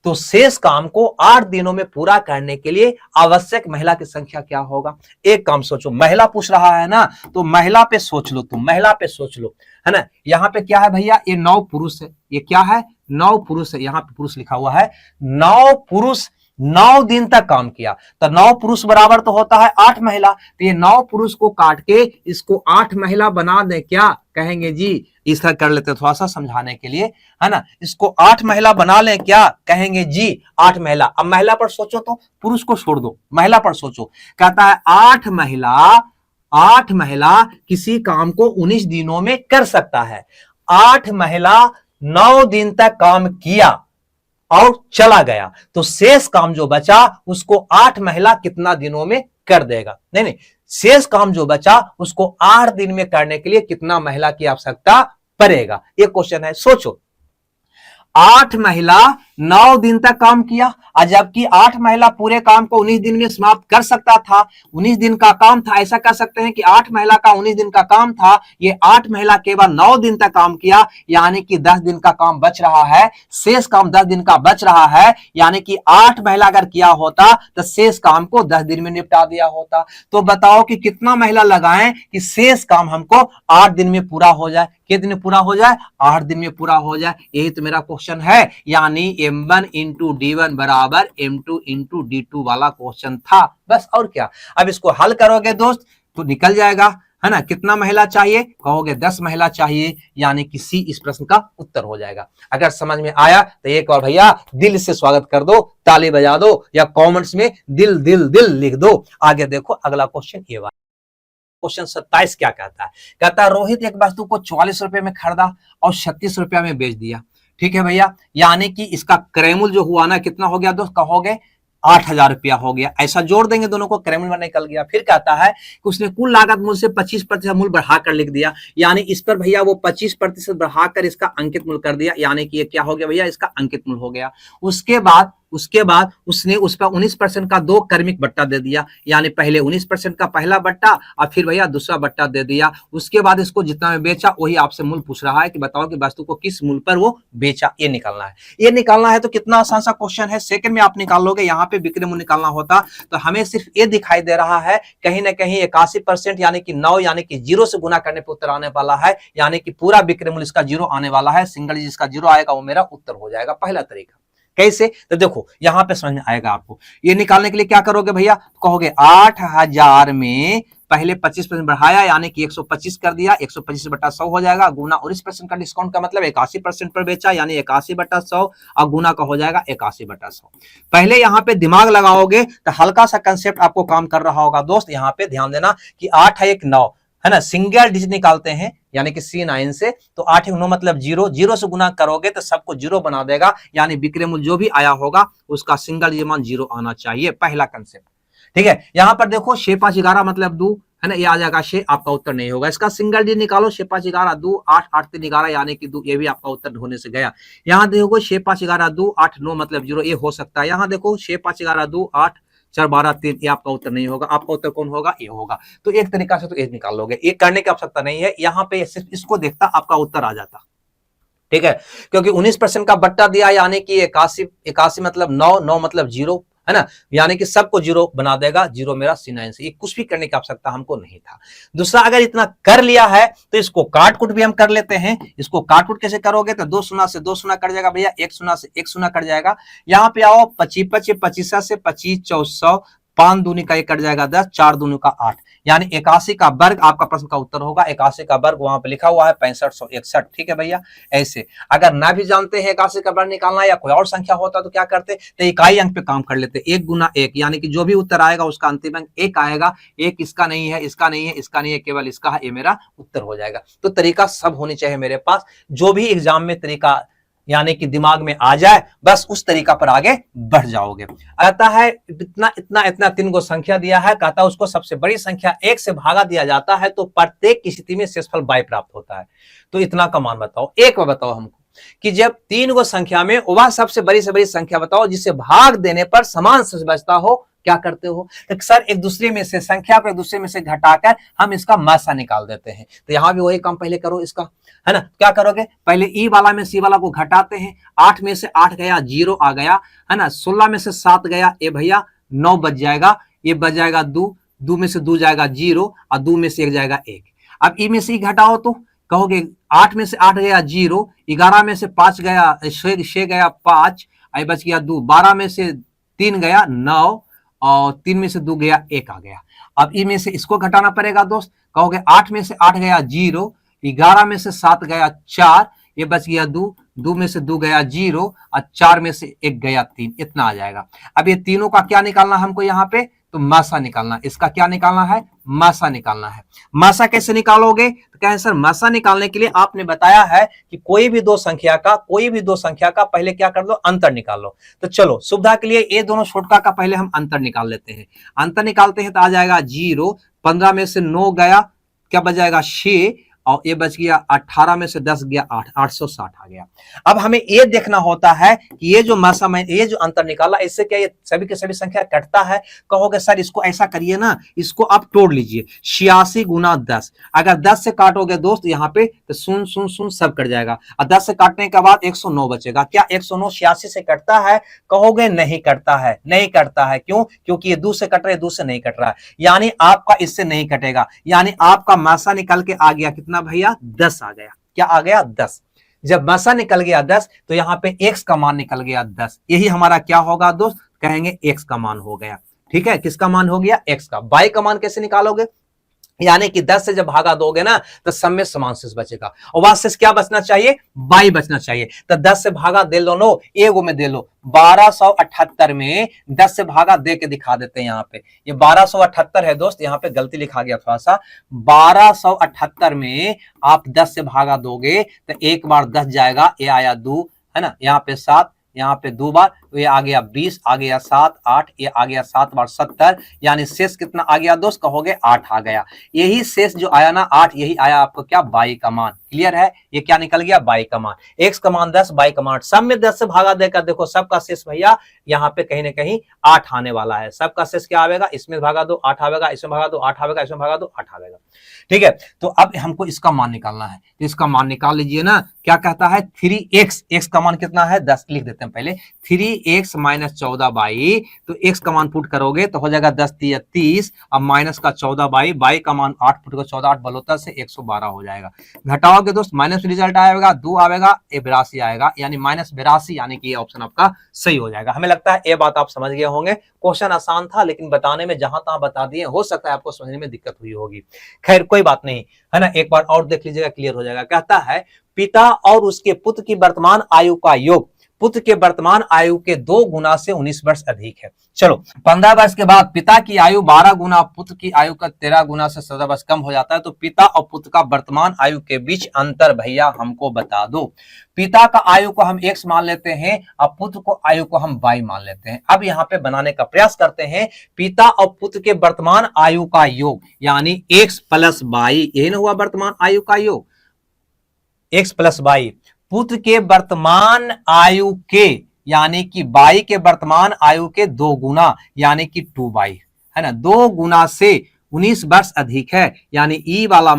तो शेष काम को 8 दिनों में पूरा करने के लिए आवश्यक महिला की संख्या क्या होगा। एक काम सोचो, महिला पूछ रहा है ना, तो महिला पे सोच लो, तुम महिला पे सोच लो, है ना। यहाँ पे क्या है भैया, ये 9 पुरुष है, ये क्या है 9 पुरुष है, यहाँ पे पुरुष लिखा हुआ है। 9 पुरुष 9 दिन तक काम किया, तो 9 पुरुष बराबर तो होता है 8 महिला, तो ये 9 पुरुष को काट के इसको 8 महिला बना दे, क्या कहेंगे जी, इसका कर लेते थोड़ा सा समझाने के लिए, है ना। इसको 8 महिला बना ले, क्या कहेंगे जी 8 महिला। अब महिला पर सोचो, तो पुरुष को छोड़ दो, महिला पर सोचो। कहता है 8 महिला किसी काम को 19 दिनों में कर सकता है। 8 महिला 9 दिन तक काम किया और चला गया, तो शेष काम जो बचा उसको 8 महिला कितना दिनों में कर देगा। नहीं, शेष काम जो बचा उसको 8 दिन में करने के लिए कितना महिला की आवश्यकता पड़ेगा, ये क्वेश्चन है। सोचो, 8 महिला 9 दिन तक काम किया, और जबकि 8 महिला पूरे काम को 19 दिन में समाप्त कर सकता था। 19 दिन का काम था, ऐसा कह सकते हैं कि 8 महिला का 19 दिन का काम था, ये 8 महिला केवल 9 दिन तक काम किया, यानी कि 10 दिन का काम बच रहा है, शेष काम 10 दिन का बच रहा है, यानी कि 8 महिला अगर किया होता तो शेष काम को 10 दिन में निपटा दिया होता। तो बताओ कि कितना महिला लगाएं कि शेष काम हमको 8 दिन में पूरा हो जाए। कितने दिन में पूरा हो जाए, 8 दिन में पूरा हो जाए, यही तो मेरा क्वेश्चन है। यानी M1 इंटू D1 बराबर M2 इंटू D2 वाला क्वेश्चन था, बस और क्या। अब इसको हल करोगे दोस्त तो निकल जाएगा, है ना। कितना महिला चाहिए, कहोगे 10 महिला चाहिए, यानी कि सी इस प्रश्न का उत्तर हो जाएगा। अगर समझ में आया तो एक बार भैया दिल से स्वागत कर दो, ताली बजा दो, या कमेंट्स में दिल दिल दिल लिख दो। आगे देखो अगला क्वेश्चन, ये वाला क्वेश्चन 27 क्या कहता है। कहता है रोहित एक वस्तु को 44 रुपए में खरीदा और 36 रुपया में बेच दिया। ठीक है भैया, यानी कि इसका क्रयमूल्य जो हुआ ना, कितना हो गया दोस्त, कहोगे 8,000 रुपया हो गया। ऐसा जोड़ देंगे दोनों को, क्रयमूल्य निकल गया। फिर कहता है कि उसने कुल लागत मूल्य से 25% मूल्य बढ़ाकर लिख दिया, यानी इस पर भैया वो 25% बढ़ाकर इसका अंकित मूल्य कर दिया, यानी कि ये क्या हो गया भैया, इसका अंकित मूल्य हो गया। उसके बाद उसने उस पर 19% का 2 क्रमिक बट्टा दे दिया, यानी पहले 19% का पहला बट्टा और फिर भैया दूसरा बट्टा दे दिया। उसके बाद इसको जितना में बेचा वही आपसे मूल्य पूछ रहा है कि बताओ कि वस्तु को किस मूल्य पर वो बेचा, ये निकालना है। ये निकालना है तो कितना आसान सा क्वेश्चन है, सेकंड में आप निकाल लोगे। यहाँ पे विक्रय मूल्य निकालना होता तो हमें सिर्फ ये दिखाई दे रहा है कहीं ना कहीं 81% यानी कि 9 यानी कि 0 से गुना करने पर उत्तर आने वाला है, यानी कि पूरा विक्रय मूल्य इसका 0 आने वाला है। सिंगल जिसका 0 आएगा वो मेरा उत्तर हो जाएगा। पहला तरीका कैसे, तो देखो यहां पे समझ में आएगा आपको। ये निकालने के लिए क्या करोगे भैया, कहोगे 8,000 में पहले 25% बढ़ाया, यानी कि 125 कर दिया, 125/100 हो जाएगा, गुना 19% का डिस्काउंट का मतलब 81% पर बेचा, यानी 81/100 और गुना का हो जाएगा 81/100। पहले यहाँ पे दिमाग लगाओगे तो हल्का सा कंसेप्ट आपको काम कर रहा होगा दोस्त। यहाँ पे ध्यान देना कि 8 है 1 9, है ना, सिंगल डिजिट निकालते हैं यानी कि C9 से, तो 8 9 मतलब 0, 0 से गुना करोगे तो सबको 0 बना देगा, यानी विक्रय मूल्य जो भी आया होगा उसका सिंगल डिजिट मान 0 आना चाहिए। पहला कंसेप्ट, ठीक है। यहां पर देखो 6 5 11 मतलब 2, है ना, ये आ जाएगा 6, आपका उत्तर नहीं होगा। इसका सिंगल डिजिट निकालो, 6 5 11 2, 8 8 3 11 यानी कि 2, ये भी आपका उत्तर होने से गया। यहाँ देखो 6 5 11 2, 8 9 मतलब 0, ये हो सकता है। यहाँ देखो 6 5 11 2, 8 4 12 3, ये आपका उत्तर नहीं होगा। आपका उत्तर कौन होगा, ये होगा। तो एक तरीका से तो ये निकाल लोगे, ये करने की आवश्यकता नहीं है। यहाँ पे सिर्फ इसको देखता आपका उत्तर आ जाता, ठीक है, क्योंकि 19% का बट्टा दिया, यानी कि 81 81 मतलब 9 9 मतलब 0, है ना, यानी कि सबको जीरो बना देगा, जीरो मेरा C9 से, ये कुछ भी करने की आवश्यकता हमको नहीं था। दूसरा, अगर इतना कर लिया है तो इसको काट कुट भी हम कर लेते हैं। इसको काट कुट कैसे करोगे, तो 2 शून्य से 2 शून्य कट जाएगा भैया, 1 शून्य से 1 शून्य कट जाएगा। यहाँ पे आओ, 25 25 25 से 25 400, 5 दूनी का 1 कट जाएगा 10, 4 दूनी का 8, यानी 81 का वर्ग आपका प्रश्न का उत्तर होगा। 81 का वर्ग वहां पे लिखा हुआ है 6561, ठीक है भैया। ऐसे अगर ना भी जानते हैं 81 का वर्ग निकालना या कोई और संख्या होता तो क्या करते, तो इकाई अंक पे काम कर लेते, 1 गुना 1, यानी कि जो भी उत्तर आएगा उसका अंतिम अंक 1 आएगा। 1 इसका नहीं है, इसका नहीं है, इसका नहीं है, केवल इसका है, ये मेरा उत्तर हो जाएगा। तो तरीका सब होनी चाहिए मेरे पास, जो भी एग्जाम में तरीका यानी कि दिमाग में आ जाए, बस उस तरीका पर आगे बढ़ जाओगे। कहता है इतना इतना इतना 3 गो संख्या दिया है, कहता है उसको सबसे बड़ी संख्या 1 से भागा दिया जाता है तो प्रत्येक की स्थिति में शेषफल 22 प्राप्त होता है। तो इतना का मान बताओ, एक बार बताओ हमको कि जब 3 गो संख्या में वह सबसे बड़ी से बड़ी संख्या बताओ जिसे भाग देने पर समान शेष बचता हो, क्या करते हो? तो सर एक दूसरे में से संख्या को एक दूसरे में से घटाकर हम इसका मासा निकाल देते हैं। तो यहां भी वही काम पहले करो इसका, है ना। क्या करोगे, पहले ई वाला में सी वाला को घटाते हैं, 8 में से 8 गया, 0 आ गया, है ना। 16 में से 7 गया, ये भैया 9 बच जाएगा, ये बच जाएगा 2, 2 में से 2 जाएगा 0 और 2 में से 1 जाएगा 1। अब ई में से ई घटाओ तो कहोगे 8 में से 8 गया 0, 11 में से 5 गया 6 गया 5, आई बच गया 2, 12 में से 3 गया 9 और 3 में से 2 गया 1 आ गया। अब ई में से इसको घटाना पड़ेगा दोस्त, कहोगे 8 में से 8 गया 0, 11 में से 7 गया 4, ये बच गया 2, 2 में से 2 गया 0 और 4 में से 1 गया 3, इतना आ जाएगा। अब ये तीनों का क्या निकालना हमको यहाँ पे, तो मासा निकालना, इसका क्या निकालना है, मासा निकालना है। मासा कैसे निकालोगे, तो क्या है सर, मासा निकालने के लिए आपने बताया है कि कोई भी दो संख्या का पहले क्या कर लो, अंतर निकाल लो। तो चलो सुविधा के लिए ये दोनों छोटका का पहले हम अंतर निकाल लेते हैं। अंतर निकालते हैं तो आ जाएगा 0, 15 में से 9 गया, क्या बच जाएगा 6 और ये बच गया 18 में से 10 गया 8, 860 आ गया। अब हमें ये देखना होता है कि ये जो मासा में ये जो अंतर निकाला, इससे क्या ये सभी के सभी संख्या कटता है? कहोगे सर इसको ऐसा करिए ना, इसको आप तोड़ लीजिए, 86 गुना 10, अगर 10 से काटोगे दोस्त यहाँ पे तो 0 0 0 सब कट जाएगा और 10 से काटने के बाद 109 बचेगा। क्या 109 86 से कटता है? कहोगे नहीं कटता है, नहीं कटता है। क्यों? क्योंकि ये 2 से कट रहा है, 2 से नहीं कट रहा है, यानी आपका इससे नहीं कटेगा, यानी आपका मासा निकल के आ गया कितना भैया, 10 आ गया। क्या आ गया, 10। जब मासा निकल गया 10 तो यहां पे x का मान निकल गया 10, यही हमारा क्या होगा दोस्त, कहेंगे x का मान हो गया। ठीक है, किसका मान हो गया, x का। y का मान कैसे निकालोगे, यानी कि 10 से जब भागा दोगे ना तो सब में समान शेष बचेगा और वह शेष क्या बचना चाहिए, 22 बचना चाहिए। तो 10 से भागा दे लो, नो एगो में दे लो, 1278 में 10 से भागा दे के दिखा देते हैं। यहाँ पे ये 1278 है दोस्त, यहाँ पे गलती लिखा गया थोड़ा सा। 1278 में आप 10 से भागा दोगे तो एक बार 10 जाएगा, ये आया 2, है ना, यहाँ पे 7, यहाँ पे 2 बार, ये आ गया 20, आ गया 7 8, ये आ गया 7 बार 70, यानी शेष कितना आ गया दोस्त, कहोगे 8 आ गया। यही शेष जो आया ना 8, यही आया आपको क्या, 22 का मान। क्लियर है, ये क्या निकल गया, 22 का मान। x का मान 10, y का मान 8, सब में 10 से भागा देकर देखो सबका शेष भैया यहाँ पे कहीं ना कहीं 8 आने वाला है। सबका शेष क्या आवेगा, इसमें भागा दो 8 आवेगा, इसमें भागा दो 8 आवेगा, इसमें भागा दो 8 आवेगा। ठीक है, तो अब हमको इसका मान निकालना है, तो इसका मान निकाल लीजिए ना। क्या कहता है, 3x, x का मान कितना है 10, लिख देते हैं पहले, 3x माइनस 14y, तो x का मान पुट करोगे तो हो जाएगा 10 3 30, अब माइनस का 14y, y का मान 8 पुट करो, 14 8 बलोता से 112 हो जाएगा। घटाओगे दोस्त माइनस रिजल्ट आएगा 2 आएगा, ये 82 आएगा, यानी माइनस 82, यानी कि ये ऑप्शन आपका सही हो जाएगा। हमें लगता है ये बात आप समझ गए होंगे। क्वेश्चन आसान था लेकिन बताने में जहां तहां बता दिए, हो सकता है आपको समझने में दिक्कत हुई होगी। खैर कोई बात नहीं, है ना, एक बार और देख लीजिएगा, क्लियर हो जाएगा। कहता है पिता और उसके पुत्र की वर्तमान आयु का योग पुत्र के वर्तमान आयु के 2 गुना से 19 वर्ष अधिक है। चलो 15 वर्ष के बाद पिता की आयु 12 गुना, पुत्र की आयु का 13 गुना से 14 वर्ष कम हो जाता है, तो पिता और पुत्र का वर्तमान आयु के बीच अंतर भैया हमको बता दो। पिता का आयु को हम x मान लेते हैं और पुत्र को आयु को हम y मान लेते हैं। अब यहाँ पे बनाने का प्रयास करते हैं, पिता और पुत्र के वर्तमान आयु का योग, यानी x प्लस y, यही ना हुआ वर्तमान आयु का योग, x प्लस y, पुत्र के वर्तमान आयु के, यानी कि y के वर्तमान आयु के 2 गुना, यानी कि 2y, है ना, 2 गुना से 19 वर्ष अधिक है, यानी ई वाला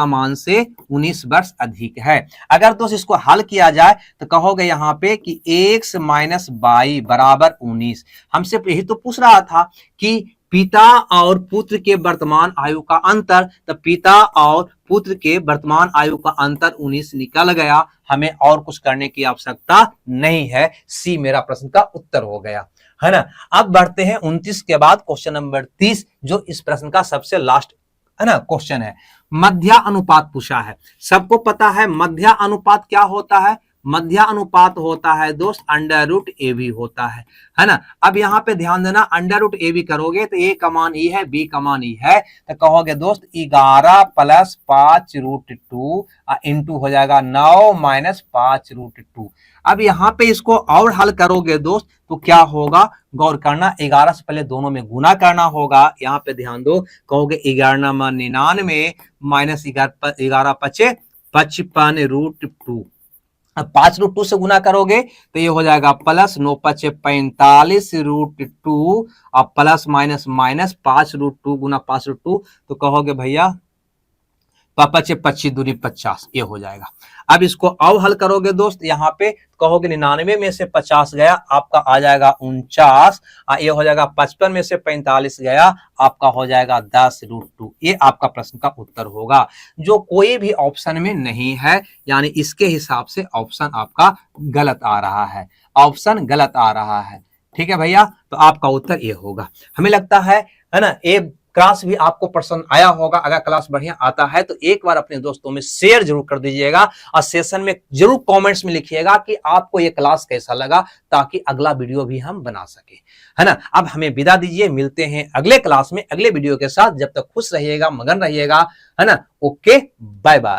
मान से 19 वर्ष अधिक है। अगर दोस्त इसको हल किया जाए तो कहोगे यहाँ पे कि x माइनस वाई बराबर 19। हमसे यही तो पूछ रहा था कि पिता और पुत्र के वर्तमान आयु का अंतर, तो पिता और पुत्र के वर्तमान आयु का अंतर 19 निकल गया। हमें और कुछ करने की आवश्यकता नहीं है। सी मेरा प्रश्न का उत्तर हो गया, है ना। अब बढ़ते हैं 29 के बाद क्वेश्चन नंबर 30, जो इस प्रश्न का सबसे लास्ट है ना क्वेश्चन है। मध्या अनुपात पूछा है। सबको पता है मध्या अनुपात क्या होता है। मध्या अनुपात होता है दोस्त अंडर रूट ए बी होता है ना। अब यहाँ पे ध्यान देना, अंडर रूट ए बी करोगे तो ए का मान ई है, बी का मान ई है, तो कहोगे दोस्त 11 प्लस 5 रूट 2 इंटू हो जाएगा 9 माइनस 5 रूट 2। अब यहाँ पे इसको और हल करोगे दोस्त तो क्या होगा, गौर करना, 11 से पहले दोनों में गुना करना होगा। यहाँ पे ध्यान दो, कहोगे 11 99 माइनस 11 पचे 55 रूट 2। अब 5 रूट 2 से गुना करोगे तो ये हो जाएगा प्लस 9 पचे 45 रूट 2 और प्लस माइनस माइनस 5 रूट 2 गुना 5 रूट 2, तो कहोगे भैया 5 25 दूनी 50, ये हो जाएगा। अब इसको और हल करोगे दोस्त, यहाँ पे कहोगे 99 में से 50 गया, आपका आ जाएगा 49, ये हो जाएगा 55 में से 45 गया, आपका हो जाएगा 10 रूट 2। ये आपका प्रश्न का उत्तर होगा, जो कोई भी ऑप्शन में नहीं है, यानी इसके हिसाब से ऑप्शन आपका गलत आ रहा है, ऑप्शन गलत आ रहा है। ठीक है भैया, तो आपका उत्तर ये होगा। हमें लगता है ना ये क्लास भी आपको पसंद आया होगा। अगर क्लास बढ़िया आता है तो एक बार अपने दोस्तों में शेयर जरूर कर दीजिएगा और सेशन में जरूर कमेंट्स में लिखिएगा कि आपको ये क्लास कैसा लगा, ताकि अगला वीडियो भी हम बना सके, है ना। अब हमें विदा दीजिए, मिलते हैं अगले क्लास में अगले वीडियो के साथ। जब तक खुश रहिएगा, मगन रहिएगा, है ना। Okay, bye bye.